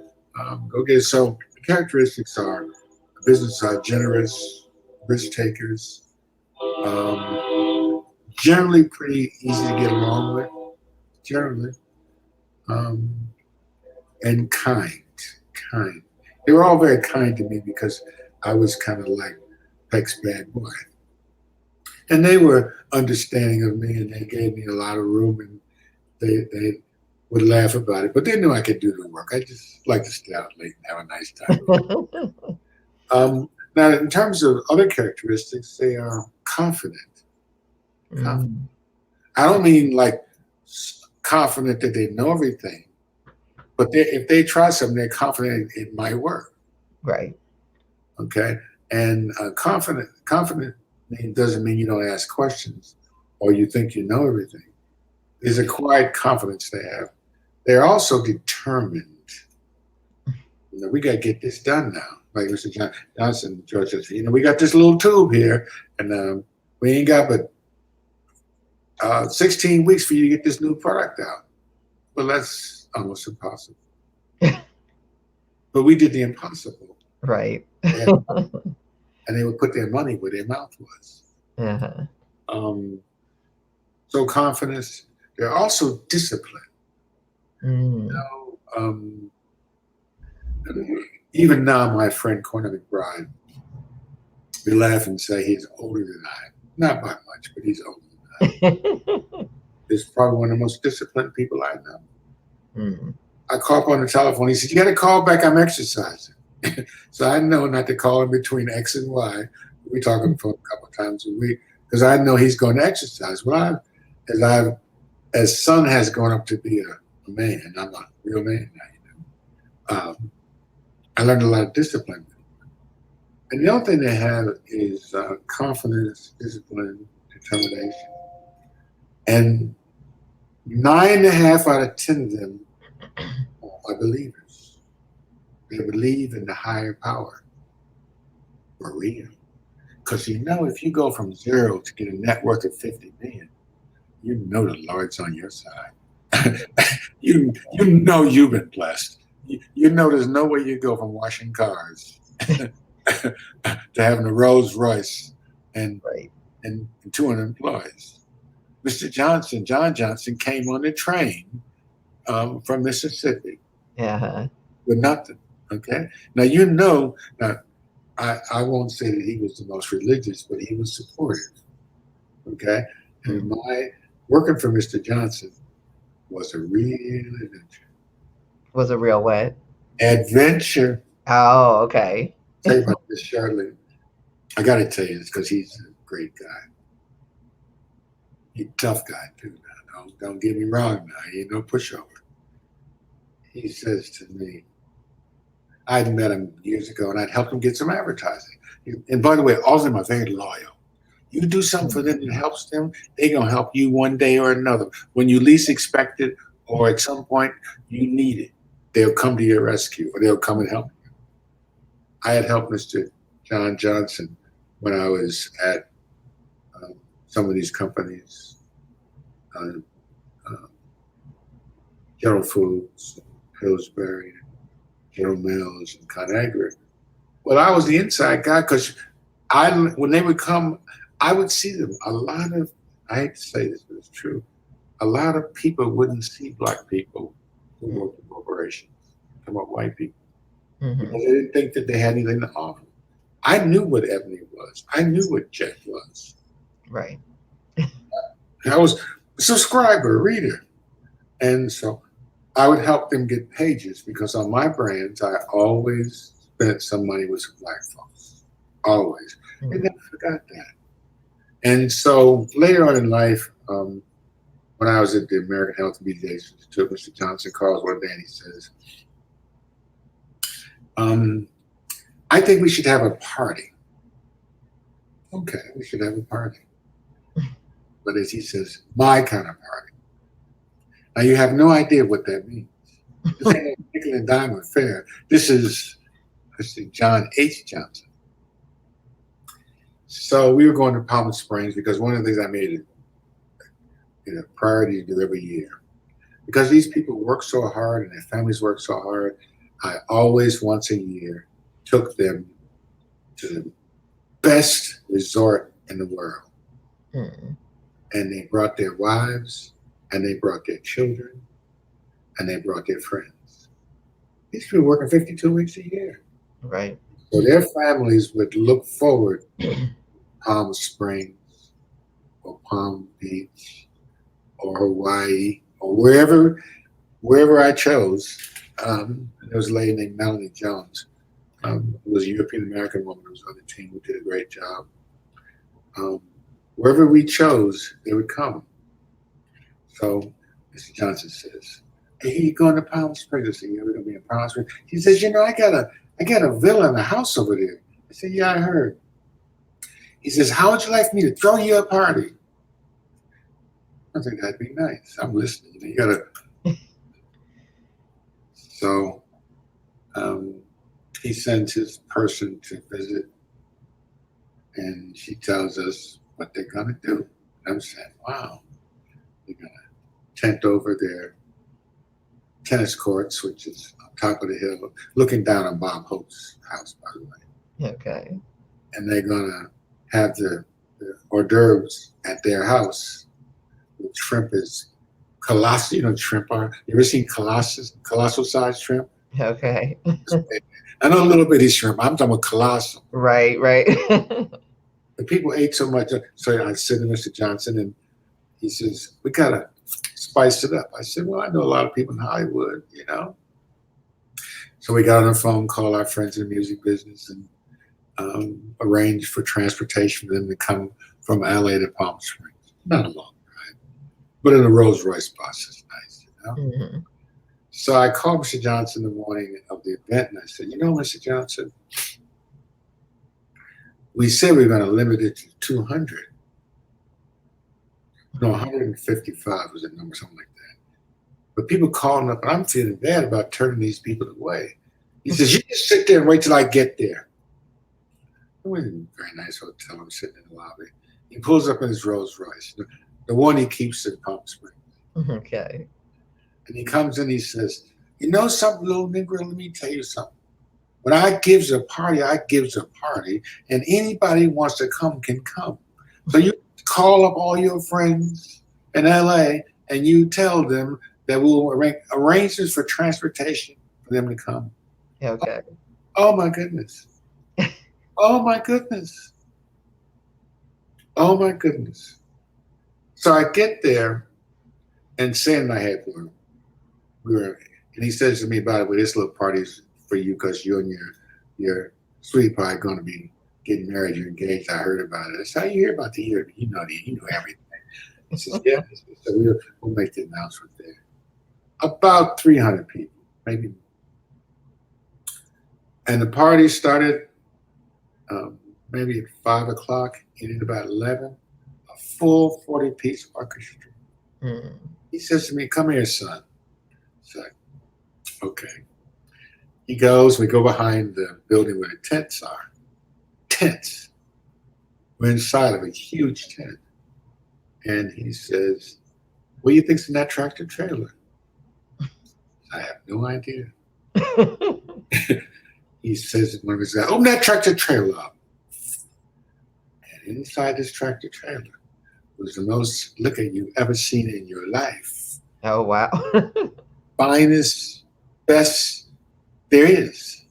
go-getters. So the characteristics are business are generous, risk takers, generally pretty easy to get along with, generally, and kind. They were all very kind to me because I was kind of like Peck's bad boy. And they were understanding of me, and they gave me a lot of room, and they would laugh about it. But they knew I could do the work. I just like to stay out late and have a nice time. Now, in terms of other characteristics, they are confident. I don't mean like confident that they know everything, But if they try something, they're confident it might work. Right. Okay. And confident doesn't mean you don't ask questions or you think you know everything. There's a quiet confidence they have. They're also determined. We got to get this done now. Like Mr. Johnson, George says, we got this little tube here, and we ain't got but 16 weeks for you to get this new product out. Well, that's almost impossible. But we did the impossible. Right. And they would put their money where their mouth was. Uh-huh. So confidence. They're also disciplined. Mm. Even now, my friend Corner McBride, we laugh and say he's older than I. Not by much, but he's older than I. He's probably one of the most disciplined people I know. Mm. I call up on the telephone. He said, "You got to call back. I'm exercising." So I know not to call him between X and Y. We talk on the phone a couple of times a week because I know he's going to exercise. Well, as son has grown up to be a man, I'm a real man now. I learned a lot of discipline. And the other thing they have is confidence, discipline, determination. And 9.5 out of 10 of them are believers. They believe in the higher power for real. Because if you go from 0 to get a net worth of 50 million, you know the Lord's on your side. you know you've been blessed. You know there's no way you go from washing cars to having a Rolls Royce and 200 employees. Mr. John Johnson came on the train from Mississippi with nothing. Okay. Now I won't say that he was the most religious, but he was supportive. Okay. And my working for Mr. Johnson was a real adventure. Was a real what? Adventure. Oh, okay. Tell you about this, Charlotte. I got to tell you this because he's a great guy. He's a tough guy too. Now, don't get me wrong. Now he ain't no pushover. He says to me, I'd met him years ago and I'd helped him get some advertising. And by the way, all of them are very loyal. You do something for them that helps them, they're going to help you one day or another. When you least expect it or at some point you need it, they'll come to your rescue or they'll come and help you. I had helped Mr. John Johnson when I was at some of these companies, General Foods, Pillsbury, General Mills, and ConAgra. Well, I was the inside guy because when they would come, I would see them. I hate to say this, but it's true. A lot of people wouldn't see black people who worked in corporations, come up white people, because they didn't think that they had anything to offer. I knew what Ebony was. I knew what Jet was. Right. I was a subscriber, a reader. And so I would help them get pages because on my brands, I always spent some money with some black folks. Always. I never forgot that. And so later on in life, when I was at the American Health and Beauty Institute, Mr. Johnson calls one day and he says, I think we should have a party. Okay, we should have a party. But as he says, my kind of party. Now you have no idea what that means. This ain't a nickel and dime affair. This is Mr. John H. Johnson. So we were going to Palm Springs because one of the things I made it a priority to do every year. Because these people work so hard and their families work so hard, I always once a year took them to the best resort in the world. And they brought their wives, and they brought their children, and they brought their friends. These people working 52 weeks a year. Right. So their families would look forward to Palm Springs or Palm Beach or Hawaii or wherever I chose. There was a lady named Melanie Jones, who was a European American woman who was on the team who did a great job. Wherever we chose, they would come. So Mr. Johnson says, Hey, you going to Palm Springs? I said, yeah, we're gonna be in Palm Springs. He says, I got a villa and a house over there. I said, yeah, I heard. He says, how would you like me to throw you a party? I think that'd be nice. I'm listening. You gotta. So he sends his person to visit, and she tells us what they're gonna do. I'm saying, wow, they're gonna tent over their tennis courts, which is on top of the hill, looking down on Bob Holt's house, by the way. Okay. And they're gonna have the hors d'oeuvres at their house. The shrimp is colossal. You know what shrimp are? You ever seen colossal sized shrimp? Okay. I know a little bitty shrimp. I'm talking about colossal. Right. The people ate so much. So I said to Mr. Johnson, and he says, we gotta spice it up. I said, well, I know a lot of people in Hollywood, So we got on the phone, called our friends in the music business, and arranged for transportation for them to come from LA to Palm Springs. Not a long ride, but in a Rolls Royce bus is nice, Mm-hmm. So I called Mr. Johnson the morning of the event, and I said, Mr. Johnson, we said we were going to limit it to 200. No, 155 was the number, something like that. But people calling up, and I'm feeling bad about turning these people away. He says, you just sit there and wait till I get there. It was a very nice hotel. I'm sitting in the lobby. He pulls up in his Rolls Royce, the one he keeps in Palm Springs. Okay. And he comes in, he says, something, little Negro, let me tell you something. When I gives a party, I gives a party, and anybody wants to come can come. So you call up all your friends in LA and you tell them that we'll arrange this for transportation for them to come. Okay. Oh my goodness. Oh my goodness. Oh my goodness. So I get there, and Sam and I had one. And he says to me, by the way, this little party's for you because you and your sweetie pie are going to be getting married, you're engaged. I heard about it. I said, how you hear about the year? You know everything. He says, yeah. So we'll make the announcement there. About 300 people, maybe. And the party started maybe at 5 o'clock, ended about 11. A full 40-piece orchestra. Mm. He says to me, come here, son. So, okay. He goes, we go behind the building where the tents are. Tents. We're inside of a huge tent. And he says, what do you think's in that tractor trailer? I have no idea. He says to one of his guys, open that tractor trailer up. And inside this tractor trailer was the most liquor you've ever seen in your life. Oh, wow. Finest, best there is.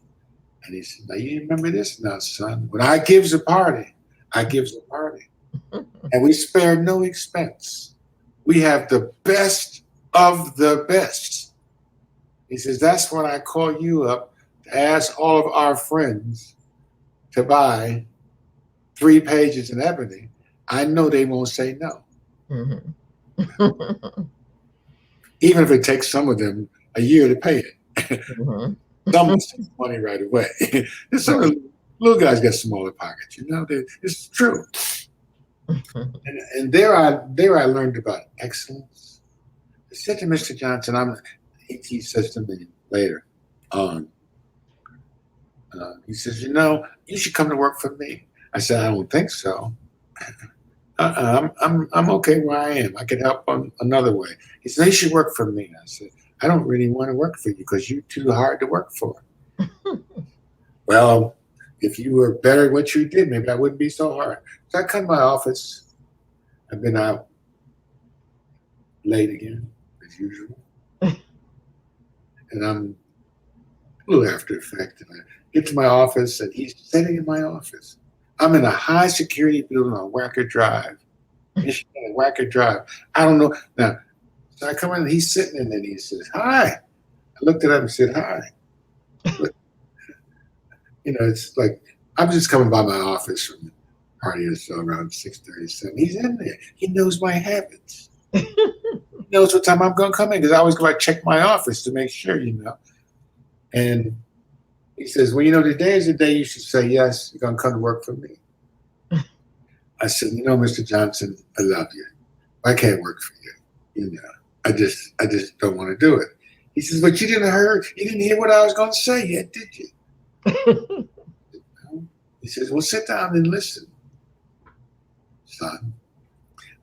And he said, now you remember this now, son. When I gives a party, I gives a party. And we spare no expense. We have the best of the best. He says, that's when I call you up to ask all of our friends to buy 3 pages in ebony. I know they won't say no. Mm-hmm. Even if it takes some of them a year to pay it. Mm-hmm. Some money right away. Some of the little guys got smaller pockets, It's true. And there I learned about excellence. I said to Mr. Johnson, he says to me later on, he says, you should come to work for me. I said, I don't think so. I'm okay where I am. I can help on another way. He said, you should work for me. I said, I don't really want to work for you because you're too hard to work for. Well, if you were better at what you did, maybe I wouldn't be so hard. So I come to my office. I've been out late again, as usual. And I'm a little after effect. And I get to my office, and he's sitting in my office. I'm in a high security building on Wacker Drive. Michigan, Wacker Drive. I don't know. Now, so I come in, and he's sitting in there, and he says, hi. I looked at him and said, hi. It's like, I'm just coming by my office from the party or so around 6:37. He's in there. He knows my habits. He knows what time I'm going to come in because I always go like check my office to make sure, And he says, well, today is the day you should say yes. You're going to come to work for me. I said, Mr. Johnson, I love you. I can't work for you. I just don't want to do it. He says, but you didn't hear what I was going to say yet, did you? He says, well, sit down and listen, son.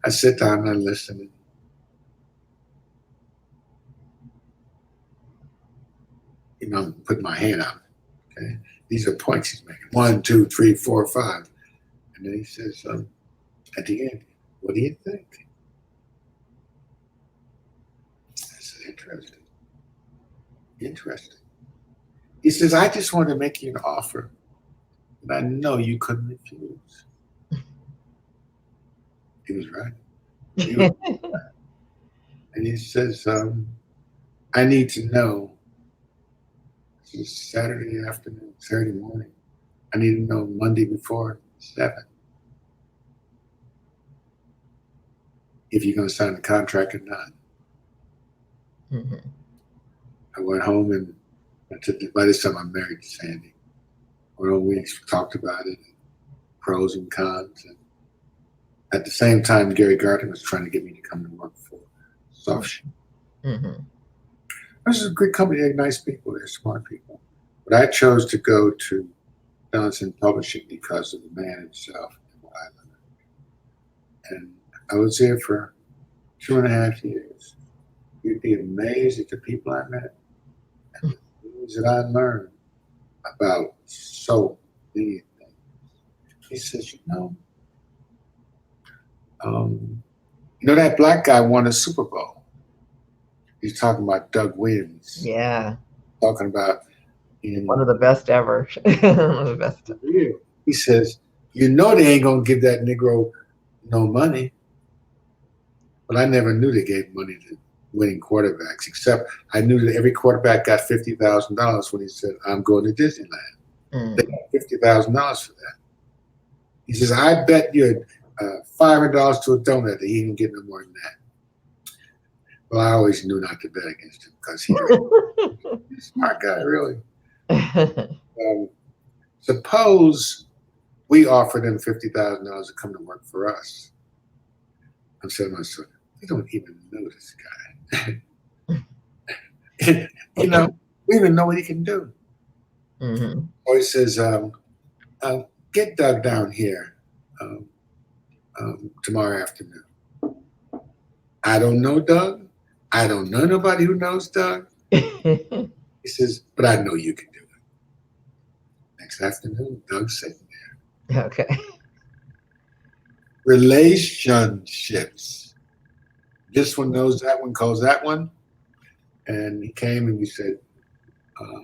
I sit down and I listen. I'm putting my hand out. Okay, these are points he's making. 1, 2, 3, 4, 5. And then he says, at the end, what do you think? I said, interesting. He says, I just want to make you an offer that I know you couldn't refuse. He was right. And he says, I need to know, this is Saturday afternoon, Saturday morning. I need to know Monday before 7. If you're going to sign the contract or not. Mm-hmm. I went home and by this time I'm married to Sandy. We talked about it, pros and cons. And at the same time, Gary Gardner was trying to get me to come to work for Soft. Mm-hmm. This is a great company. They're nice people. They're smart people. But I chose to go to Johnson Publishing because of the man himself and what I learned. And I was there for 2.5 years. You'd be amazed at the people I met and the things that I learned about so many things. He says, that black guy won a Super Bowl. He's talking about Doug Williams. Yeah. Talking about one of the best ever. One of the best. He says, they ain't gonna give that Negro no money. But I never knew they gave money to winning quarterbacks, except I knew that every quarterback got $50,000 when he said, I'm going to Disneyland. They got $50,000 for that. He says, I bet you $500 to a donut that he didn't get no more than that. Well, I always knew not to bet against him because he's a smart guy, really. Suppose we offered him $50,000 to come to work for us. I'm saying to myself, we don't even know this guy. We even know what he can do. Mm-hmm. Or he says, get Doug down here tomorrow afternoon. I don't know Doug. I don't know nobody who knows Doug. He says, but I know you can do it. Next afternoon, Doug's sitting there. Okay. Relationships. This one knows that one, calls that one. And he came and we said,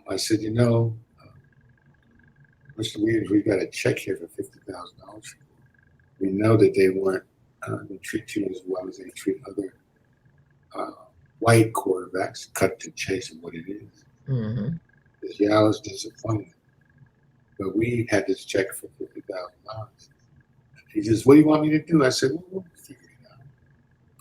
I said, Mr. Williams, we got a check here for $50,000. We know that they weren't going to treat you as well as they treat other white quarterbacks, cut to chase of what it is. Mm-hmm. He says, I was disappointed. But we had this check for $50,000. He says, what do you want me to do? I said, well, we'll figure it out.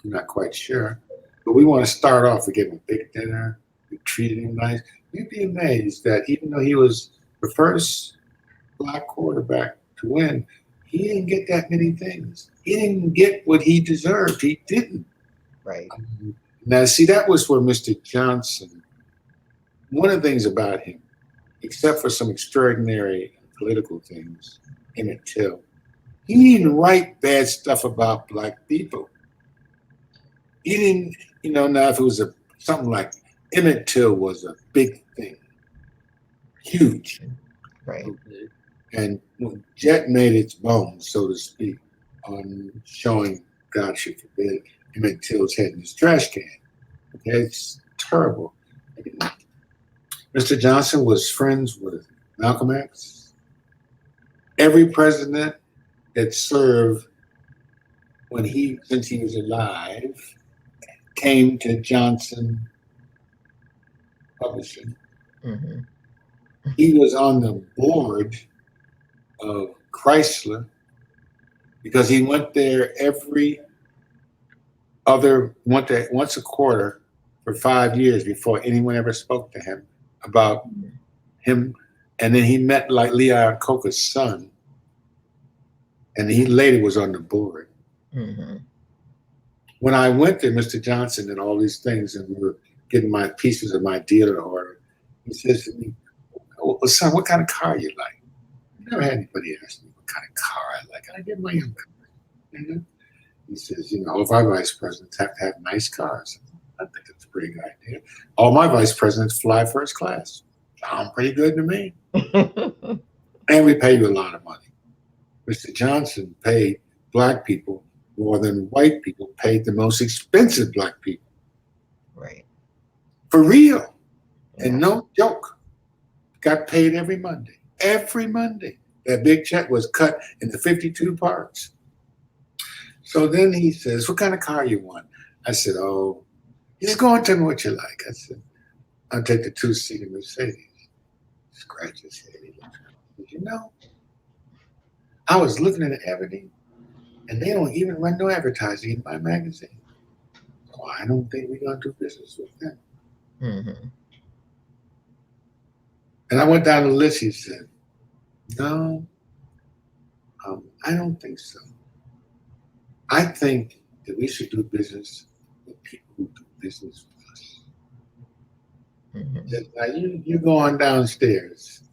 I'm not quite sure. But we want to start off with getting a big dinner. We treated him nice. You'd be amazed that even though he was the first black quarterback to win, he didn't get that many things. He didn't get what he deserved. He didn't. Right. Now, see, that was where Mr. Johnson, one of the things about him, except for some extraordinary political things, Emmett Till, he didn't write bad stuff about black people. He didn't, now if it was something like Emmett Till was a big thing, huge. Right. And Jet made its bones, so to speak, on showing, God should forbid, Emmett Till's head in his trash can. Okay, it's terrible. Mr. Johnson was friends with Malcolm X. Every president that served since he was alive came to Johnson Publishing. Mm-hmm. He was on the board of Chrysler because he went there every once a quarter for 5 years before anyone ever spoke to him about him. And then he met like Lee Iacocca's son, and he later was on the board. Mm-hmm. When I went to Mr. Johnson and all these things, and we were getting my pieces of my deal in order, he says to me, "Well, son, what kind of car you like?" I never had anybody ask me what kind of car I like. I get my own car. Mm-hmm. He says, all of our vice presidents have to have nice cars. I think that's a pretty good idea. All my vice presidents fly first class. Sound pretty good to me. And we pay you a lot of money. Mr. Johnson paid black people more than white people paid the most expensive black people. Right. For real. Yeah. And no joke. Got paid every Monday. Every Monday. That big check was cut into 52 parts. So then he says, "What kind of car you want?" I said, "Oh," he says, "Go and tell me what you like." I said, "I'll take the 2-seater Mercedes." He scratched his head. He looked at me. I was looking at the Aberdeen, and they don't even run no advertising in my magazine. So I don't think we're going to do business with them. Mm-hmm. And I went down the list. He said, "No, I don't think so. I think that we should do business with people who do business with us." Mm-hmm. Said, "Now you go on downstairs."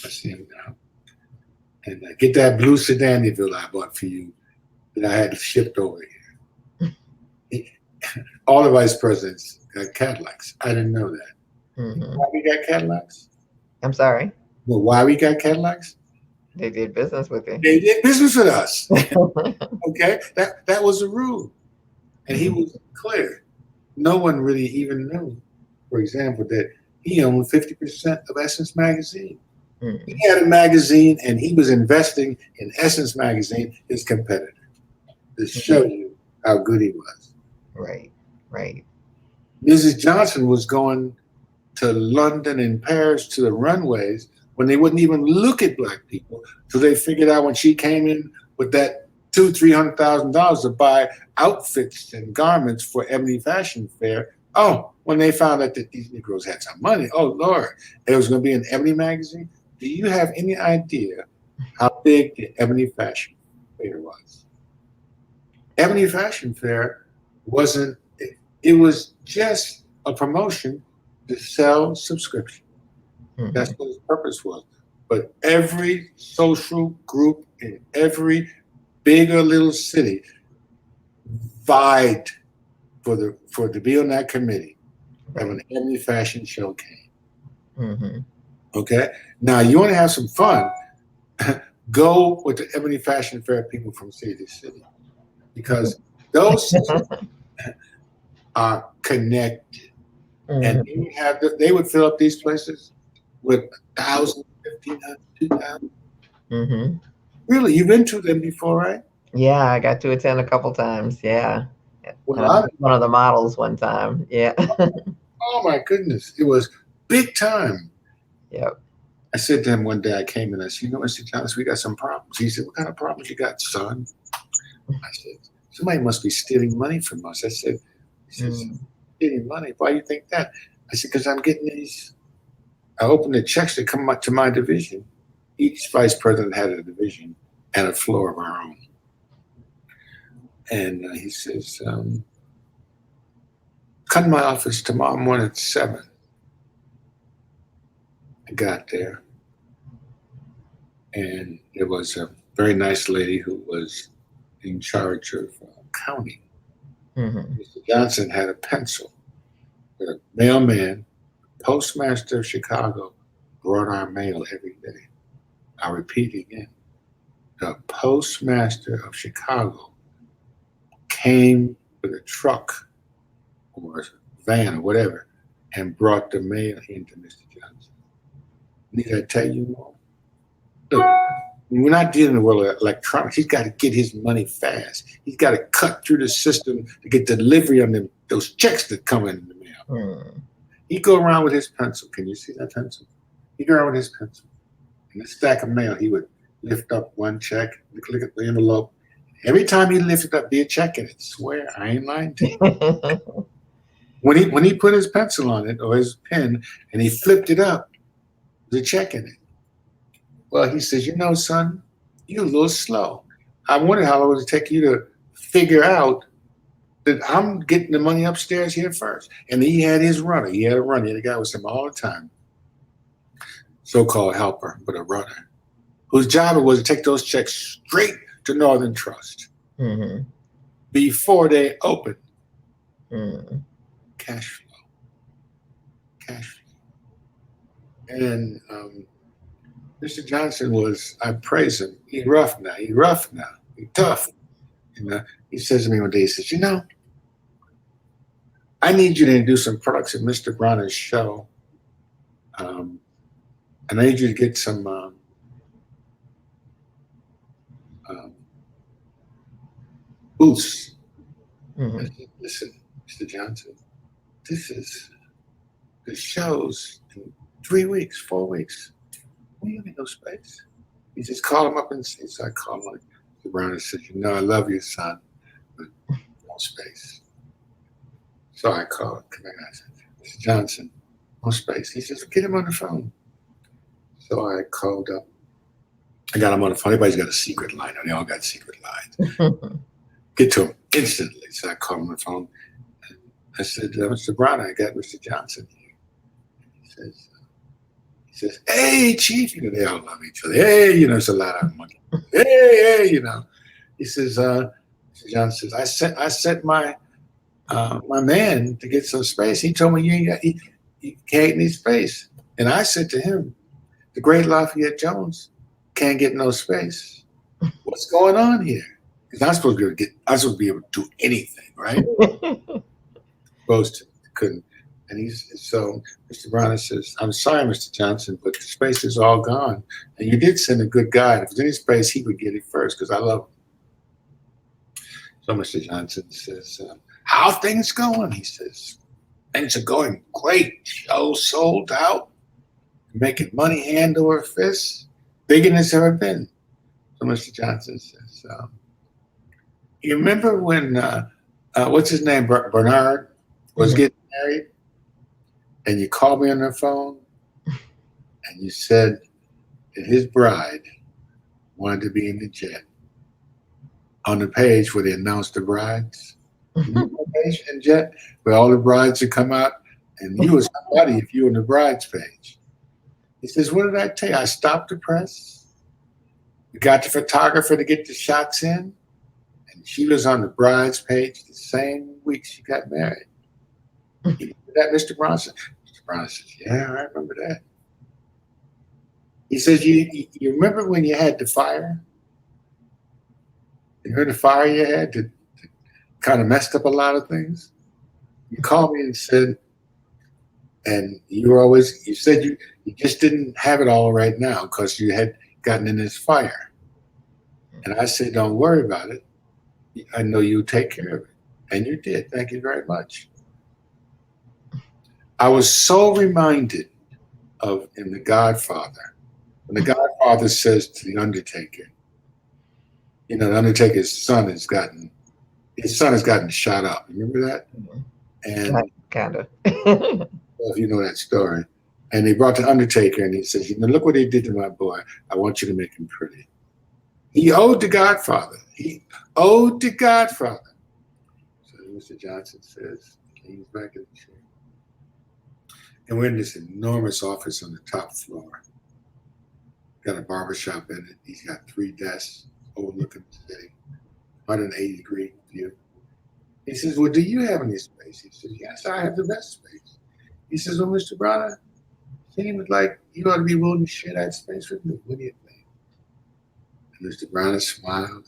I see him now. "And get that blue sedan DeVille I bought for you that I had shipped over here." All the vice presidents got Cadillacs. I didn't know that. Mm-hmm. Why we got Cadillacs? I'm sorry. Well, why we got Cadillacs? They did business with you. They did business with us. Okay? That was the rule. And he was clear. No one really even knew, for example, that he owned 50% of Essence Magazine. Mm-hmm. He had a magazine, and he was investing in Essence Magazine, his competitor, to show you how good he was. Right, right. Mrs. Johnson was going to London and Paris to the runways when they wouldn't even look at black people. So they figured out when she came in with that $200,000-$300,000 to buy outfits and garments for Ebony Fashion Fair. Oh, when they found out that these Negroes had some money, oh Lord, there was going to be an Ebony magazine. Do you have any idea how big the Ebony Fashion Fair was? Ebony Fashion Fair wasn't, it was just a promotion to sell subscription. Mm-hmm. That's what its purpose was. But every social group in every big or little city vied to be on that committee when an Ebony Fashion Show came. Mm-hmm. Okay? Now, you want to have some fun, go with the Ebony Fashion Fair people from city to city, because those cities are connected. Mm-hmm. And they would fill up these places with 1,000, 1,500, 2,000. Mm-hmm. Really? You've been to them before, right? Yeah, I got to attend a couple times. Yeah. Well, I was one of the models one time. Yeah. Oh my goodness. It was big time. Yep. I said to him one day, I came in, I said, Mr. Johnson, we got some problems. He said, "What kind of problems you got, son?" I said, "Somebody must be stealing money from us." I said, "Stealing money? Why do you think that?" I said, "Because I'm getting these." I opened the checks that come up to my division. Each vice president had a division and a floor of our own. And he says, "Come to my office tomorrow morning at 7. I got there, and there was a very nice lady who was in charge of counting. Mm-hmm. Mr. Johnson had a pencil. The mailman, postmaster of Chicago, brought our mail every day. I repeat again, the postmaster of Chicago came with a truck or a van or whatever and brought the mail into Mr. Johnson. Need I tell you more? Look, we're not dealing in the world of electronics. He's got to get his money fast. He's got to cut through the system to get delivery on those checks that come in the mail. Mm. He'd go around with his pencil. Can you see that pencil? He'd go around with his pencil. In a stack of mail, he would lift up one check, look at the envelope, Every time he lifted up, be a check in it. Swear, I ain't lying to you. When he put his pencil on it or his pen and he flipped it up, there's a check in it. Well, he says, you know, son, you're a little slow. I wonder how long it would take you to figure out that I'm getting the money upstairs here first. And he had his runner. He had a runner. He had a guy with him all the time. So-called helper, but a runner, whose job it was to take those checks straight to Northern Trust before they opened. Cash flow. And Mr. Johnson was, I praise him. He rough now. He tough. You know, he says to me one day, he says, you know, I need you to do some products at Mr. Bronner's show. And I need you to get some booths. I said, listen, Mr. Johnson, the show's in 3 weeks, 4 weeks. We don't need no space. He says, call him up and see. So I call him. Mr. Bronner says, you know, I love you, son, but no space. So I called. Come in. I said, Mr. Johnson, no space. He says, get him on the phone. So I called up. I got him on the phone. Everybody's got a secret line. They all got secret lines. Get to him instantly. So I called him on the phone. I said, Mr. Bronner, I got Mr. Johnson here. He says, hey, Chief. You know, they all love each other. Hey, you know, it's a lot of money. Hey, you know. He says, Mr. Johnson says, I sent my man to get some space. He told me you can't need space. And I said to him, the great Lafayette Jones can't get no space. What's going on here? Because I'm supposed to be able to do anything, right? Supposed to, couldn't. And so Mr. Bronner says, I'm sorry, Mr. Johnson, but the space is all gone. And you did send a good guy. If there's any space, he would get it first because I love him. So Mr. Johnson says, how are things going? He says, things are going great. Show sold out. Making money hand over fist, bigger than it's ever been. So Mr. Johnson says, you remember when, what's his name, Bernard was getting married? And you called me on the phone and you said that his bride wanted to be in the jet. On the page where they announced the brides, the page in jet where all the brides would come out and you was somebody if you were on the brides page. He says, what did I tell you? I stopped the press. We got the photographer to get the shots in. And she was on the bride's page the same week she got married. You remember that, Mr. Bronson? Mr. Bronson says, yeah, I remember that. He says, you remember when you had the fire? You heard the fire you had that kind of messed up a lot of things? You called me and said, and you said you just didn't have it all right now because you had gotten in this fire. And I said, don't worry about it. I know you'll take care of it. And you did. Thank you very much. I was so reminded of in The Godfather, when The Godfather says to the Undertaker, you know, the Undertaker's son has gotten shot up. Remember that? And kind of. Well, if you know that story. And they brought the Undertaker and he says, you know, look what they did to my boy. I want you to make him pretty. He owed the Godfather. So Mr. Johnson says, he's back in the chair. And we're in this enormous office on the top floor. Got a barbershop in it. He's got 3 desks overlooking the city, 180-degree view. He says, well, do you have any space? He says, yes, I have the best space. He says, well, Mr. Bronner, seems like you ought to be willing to share that space with me. What do you think? And Mr. Bronner smiled.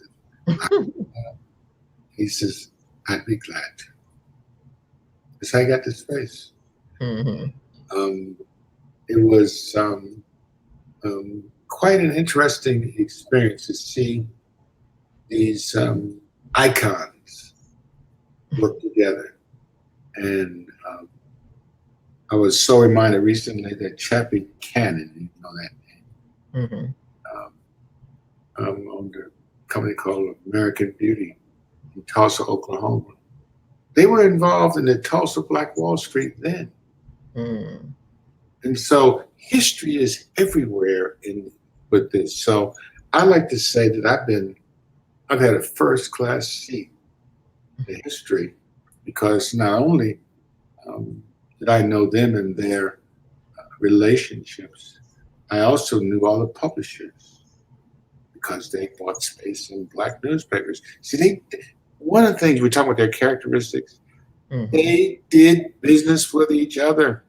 He says, I'd be glad to. That's how I got the space. It was quite an interesting experience to see these icons work together. And I was so reminded recently that Chappie Cannon, you know that name, on the company called American Beauty in Tulsa, Oklahoma. They were involved in the Tulsa Black Wall Street then. Mm. And so history is everywhere with this. So I like to say that I've had a first-class seat in history, because not only did I know them and their relationships, I also knew all the publishers because they bought space in black newspapers. See, one of the things we talk about their characteristics, they did business with each other.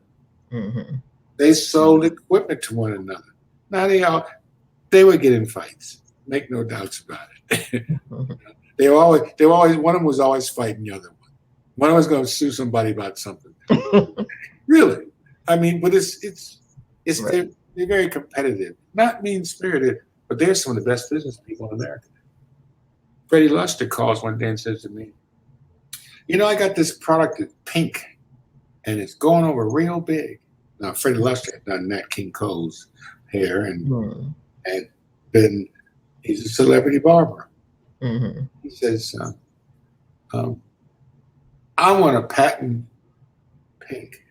They sold equipment to one another. Now they would get in fights. Make no doubts about it. They were always one of them was always fighting the other one. One of them was going to sue somebody about something. Really, I mean, but it's right. They're very competitive, not mean-spirited, but they're some of the best business people in America. Freddie Luster calls one day and says to me, I got this product that's pink, and it's going over real big. Now, Freddie Luster had done Nat King Cole's hair, and then he's a celebrity barber. He says, I want a patent pink.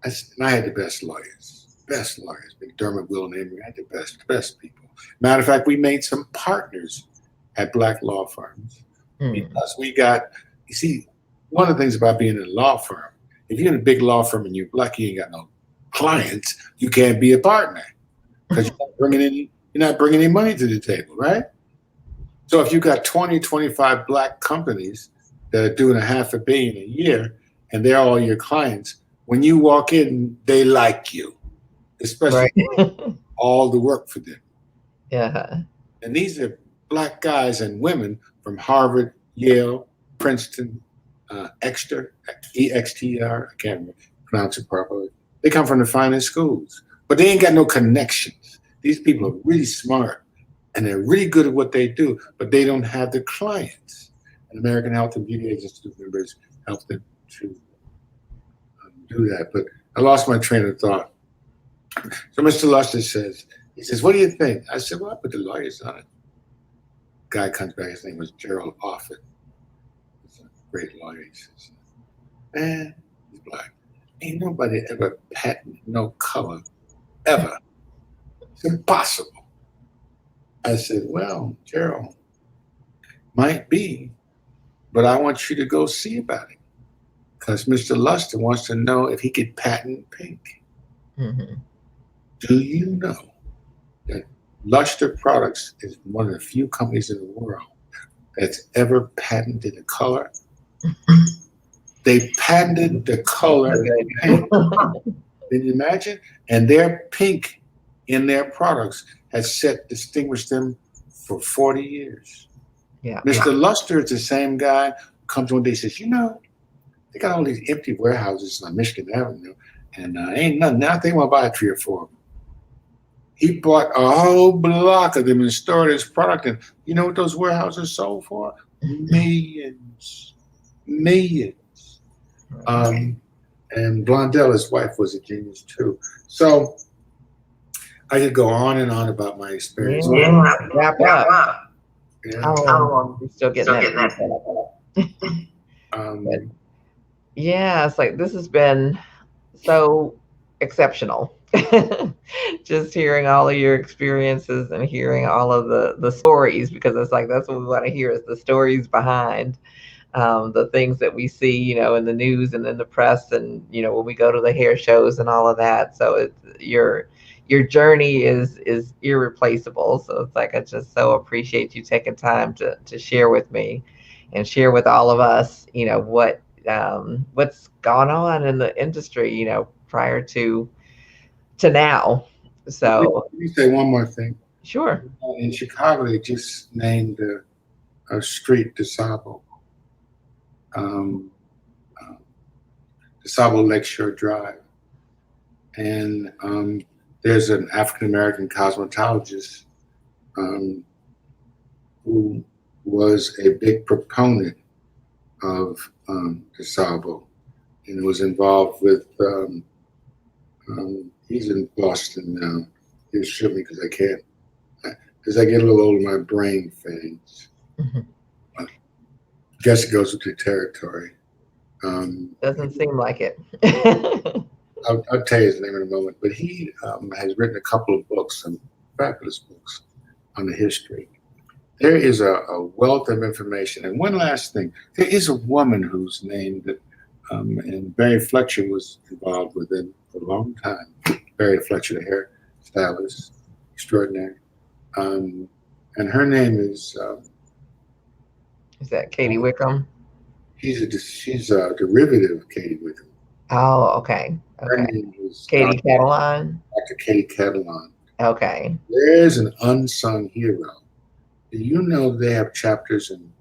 And I had the best lawyers, McDermott, Will, and Emery. I had the best people. Matter of fact, we made some partners at black law firms because we got, you see, one of the things about being in a law firm, if you're in a big law firm and you're black, you ain't got no clients, you can't be a partner because you're not bringing any money to the table, right? So if you got 20, 25 black companies that are doing $500 million a year and they're all your clients, when you walk in, they like you, especially all the work for them. Yeah. And these are black guys and women from Harvard, Yale, Princeton, Exeter, EXTR, I can't pronounce it properly. They come from the finest schools, but they ain't got no connections. These people are really smart and they're really good at what they do, but they don't have the clients. And American Health and Beauty Agency members help them to do that. But I lost my train of thought. So Mr. Luster says, what do you think? I said, well, I put the lawyers on it. Guy comes back, his name was Gerald Offutt. He's a great lawyer. He says, man, he's black. Ain't nobody ever patent no color, ever. It's impossible. I said, well, Gerald, might be, but I want you to go see about it. Because Mr. Luster wants to know if he could patent pink. Do you know that Luster Products is one of the few companies in the world that's ever patented a color? They patented the color pink. Can you imagine? And their pink in their products has distinguished them for 40 years. Yeah. Mr. Luster is the same guy who comes one day and says, they got all these empty warehouses on Michigan Avenue, and ain't nothing. Now they want to buy 3 or 4 of them. He bought a whole block of them and stored his product. And you know what those warehouses sold for? Millions. And Blondell, his wife, was a genius too. So I could go on and on about my experience. Wrap up. We're still getting that. Yeah, it's like this has been so exceptional. Just hearing all of your experiences and hearing all of the stories, because it's like that's what we want to hear, is the stories behind the things that we see, in the news and in the press, and when we go to the hair shows and all of that. So it's your journey is irreplaceable. So it's like I just so appreciate you taking time to share with me and share with all of us, what's gone on in the industry, prior to now. So let me say one more thing. Sure. In Chicago, they just named a street DeSable. DeSable Lakeshore Drive. And there's an African-American cosmetologist who was a big proponent of DeSable and was involved with, he's in Boston now. He'll shoot me because I get a little older, my brain fades. Mhm. I guess it goes with the territory. Doesn't seem like it. I'll tell you his name in a moment, but he has written a couple of books, some fabulous books on the history. There is a wealth of information. And one last thing, there is a woman whose name that, and Barry Fletcher was involved with it for a long time. Barry Fletcher, the hair stylist, extraordinary. And her name is, Is that Katie Wickham? she's a derivative of Katie Wickham. Oh, okay. Her Okay. name is Katie Catalan? Dr. Katie Catalan. Okay. There's an unsung hero. Do you know they have chapters in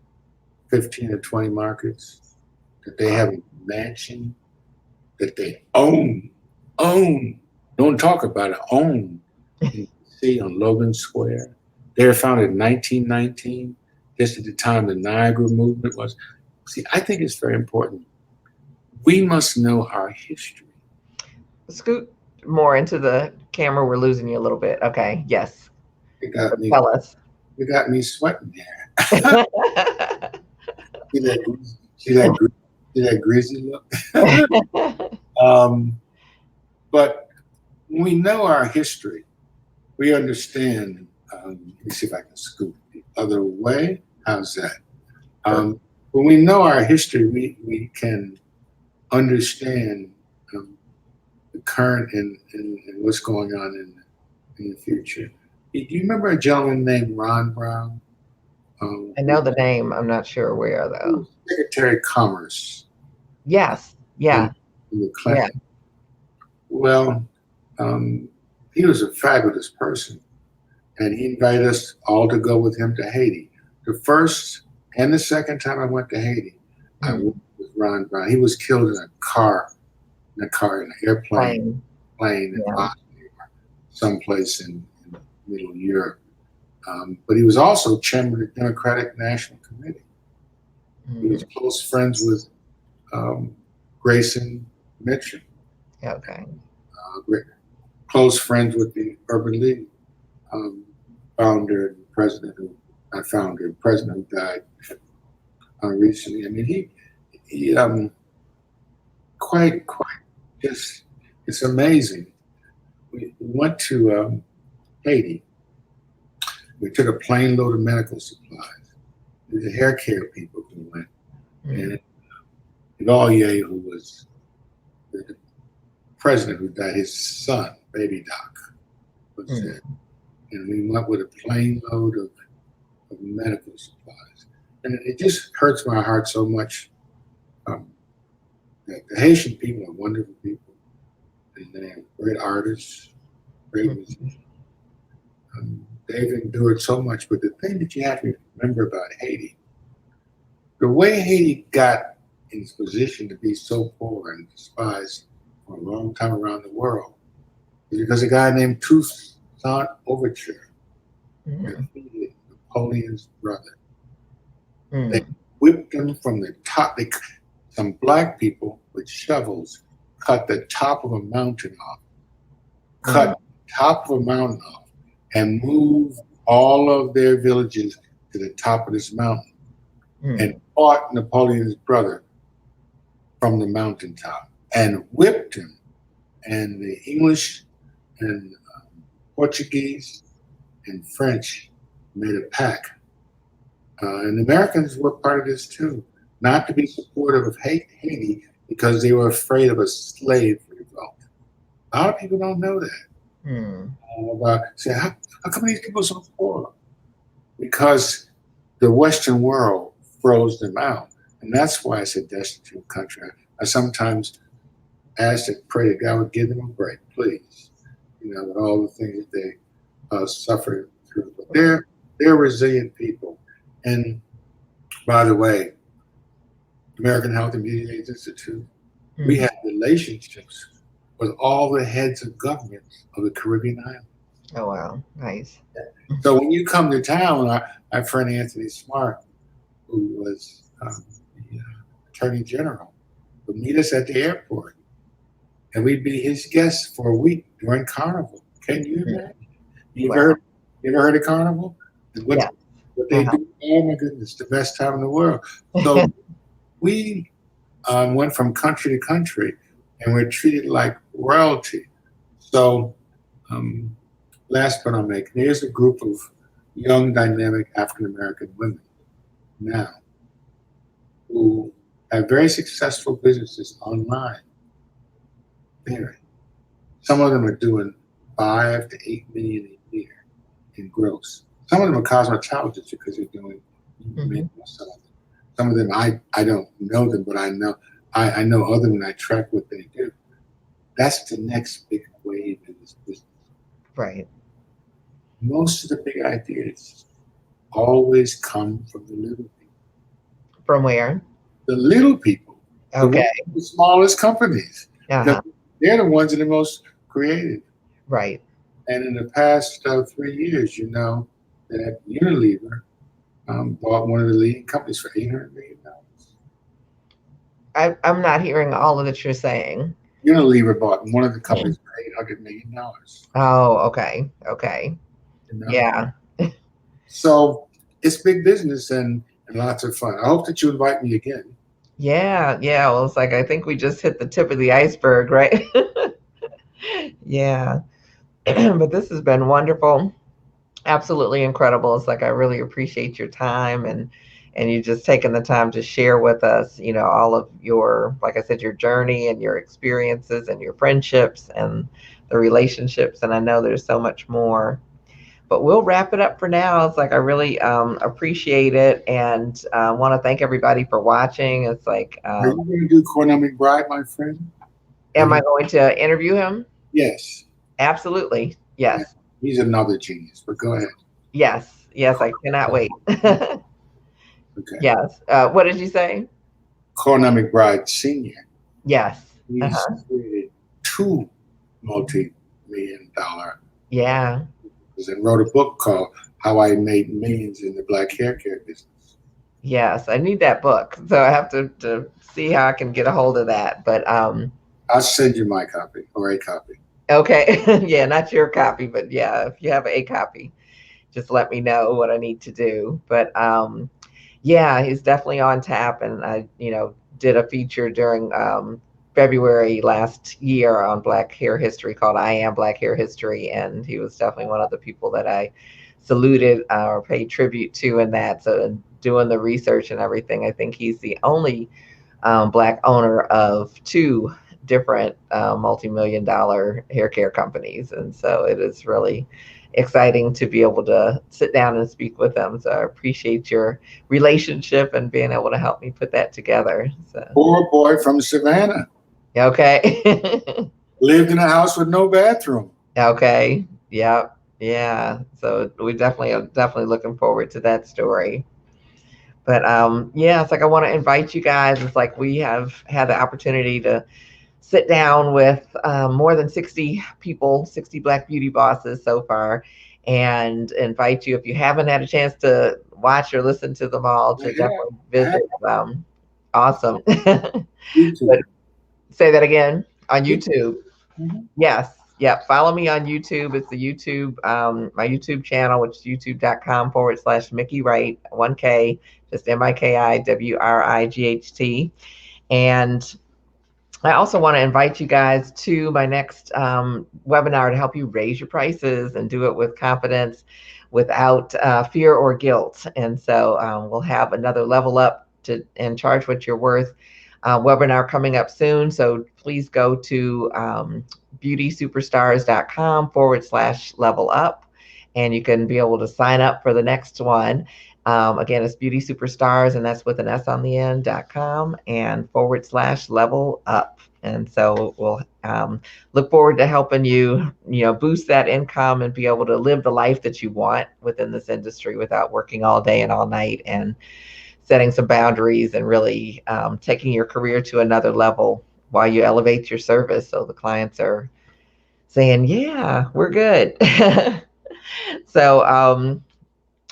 15 or 20 markets? That they have a mansion that they own. Don't talk about it, own. You see on Logan Square. They were founded in 1919, just at the time the Niagara movement was. See, I think it's very important. We must know our history. Scoot more into the camera. We're losing you a little bit. Okay. Yes. Tell us. You got me sweating here. See that greasy look? But when we know our history, we understand. Let me see if I can scoot the other way. How's that? When we know our history, we can understand the current and what's going on in the future. Do you remember a gentleman named Ron Brown? I know the name. I'm not sure where though. Secretary of Commerce. Yes. Yeah. In the Clinton. Yeah. Well, he was a fabulous person, and he invited us all to go with him to Haiti. The first and the second time I went to Haiti, I went with Ron Brown. He was killed in an airplane in Bosnia, someplace in Middle Europe. But he was also chairman of the Democratic National Committee. He was close friends with Grayson Mitchell. Okay. Close friends with the Urban League founder and president who died recently. I mean, he quite just, it's amazing. We went to Haiti. We took a plane load of medical supplies. There was hair care people who went. And Valier, who was the president who died, his son, Baby Doc, was there. And we went with a plane load of medical supplies. And it just hurts my heart so much that the Haitian people are wonderful people. And they're great artists, great musicians. They've endured so much, but the thing that you have to remember about Haiti, the way Haiti got in its position to be so poor and despised for a long time around the world is because a guy named Toussaint Overture defeated Napoleon's brother. They whipped him from the top. Some black people with shovels cut the top of a mountain off, and moved all of their villages to the top of this mountain and fought Napoleon's brother from the mountaintop and whipped him. And the English and Portuguese and French made a pact. And the Americans were part of this too, not to be supportive of Haiti because they were afraid of a slave revolt. A lot of people don't know that. Say, how come these people are so poor? Because the Western world froze them out. And that's why it's a destitute country. I sometimes ask and pray that God would give them a break, please. You know, with all the things that they suffered through. But they're resilient people. And by the way, American Health and Beauty Aids Institute, we have relationships with all the heads of government of the Caribbean islands. Oh, wow. Nice. So when you come to town, our friend Anthony Smart, who was the Attorney General, would meet us at the airport. And we'd be his guests for a week during Carnival. Can you imagine? You ever heard of Carnival? Yeah. What they do, oh my goodness, the best time in the world. So we went from country to country, and we're treated like royalty. So last but not least, there's a group of young, dynamic African-American women now who have very successful businesses online. Some of them are doing 5 to 8 million a year in gross. Some of them are cosmetologists because they're doing some of them I don't know them, but I know other than I track what they do. That's the next big wave in this business. Right. Most of the big ideas always come from the little people. From where? The little people. Okay. The smallest companies. Uh-huh. They're the ones that are most creative. Right. And in the past 3 years, you know that Unilever bought one of the leading companies for $800 million. I'm not hearing all of that you're saying. Unilever bought one of the companies for $800 million. Oh, okay. Okay. You know? Yeah. So it's big business and lots of fun. I hope that you invite me again. Yeah. Yeah. Well, it's like, I think we just hit the tip of the iceberg, right? Yeah. But this has been wonderful. Absolutely incredible. It's like, I really appreciate your time and you just taking the time to share with us, you know, all of your, like I said, your journey and your experiences and your friendships and the relationships. And I know there's so much more, but we'll wrap it up for now. It's like, I really appreciate it and want to thank everybody for watching. It's like, Are you going to do Cornell McBride, my friend? am I going to interview him? Yes. Absolutely. Yes. Yeah. He's another genius, but go ahead. Yes. Yes. I cannot wait. Okay. Yes. What did you say? Cornell McBride Sr. Yes. He's created 2 multi-million-dollar Yeah. and wrote a book called How I Made Millions in the Black Hair Care Business. Yes, I need that book. So I have to see how I can get a hold of that. But I'll send you my copy or a copy. Okay. Yeah, not your copy, but yeah, if you have a copy, just let me know what I need to do. But yeah, he's definitely on tap. And I, did a feature during February last year on Black Hair History called I Am Black Hair History. And he was definitely one of the people that I saluted or paid tribute to in that. So doing the research and everything, I think he's the only Black owner of 2 different multi-million-dollar hair care companies. And so it is really exciting to be able to sit down and speak with them. So I appreciate your relationship and being able to help me put that together. So. Poor boy from Savannah. Okay. Lived in a house with no bathroom. Okay. Yep. Yeah. So we definitely looking forward to that story. But yeah, it's like I want to invite you guys. It's like we have had the opportunity to sit down with more than 60 people, 60 Black beauty bosses so far, and invite you, if you haven't had a chance to watch or listen to them all, to definitely visit. Awesome. But say that again, on YouTube. Mm-hmm. Yes. Yep. Follow me on YouTube. It's the YouTube, my YouTube channel, which is youtube.com/Mickey Wright, 1K, just MIKIWRIGHT. And I also want to invite you guys to my next webinar to help you raise your prices and do it with confidence without fear or guilt. And so we'll have another level up and charge what you're worth webinar coming up soon. So please go to beautysuperstars.com/level up, and you can be able to sign up for the next one. Again, it's Beauty Superstars, and that's with an S on the end.com and /level up. And so we'll look forward to helping you, boost that income and be able to live the life that you want within this industry without working all day and all night, and setting some boundaries and really taking your career to another level while you elevate your service. So the clients are saying, yeah, we're good. So I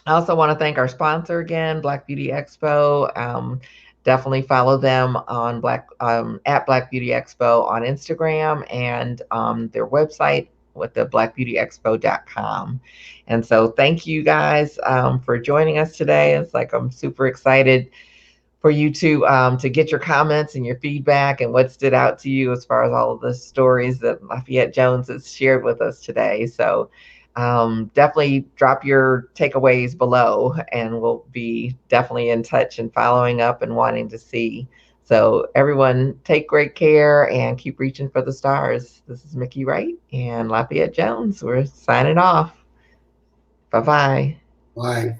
also want to thank our sponsor again, Black Beauty Expo. Definitely follow them on at Black Beauty Expo on Instagram, and their website with the blackbeautyexpo.com. And so thank you guys for joining us today. It's like I'm super excited for you to get your comments and your feedback and what stood out to you as far as all of the stories that Lafayette Jones has shared with us today. So definitely drop your takeaways below, and we'll be definitely in touch and following up and wanting to see. So everyone, take great care and keep reaching for the stars. This is Mickey Wright and Lafayette Jones. We're signing off. Bye-bye. Bye.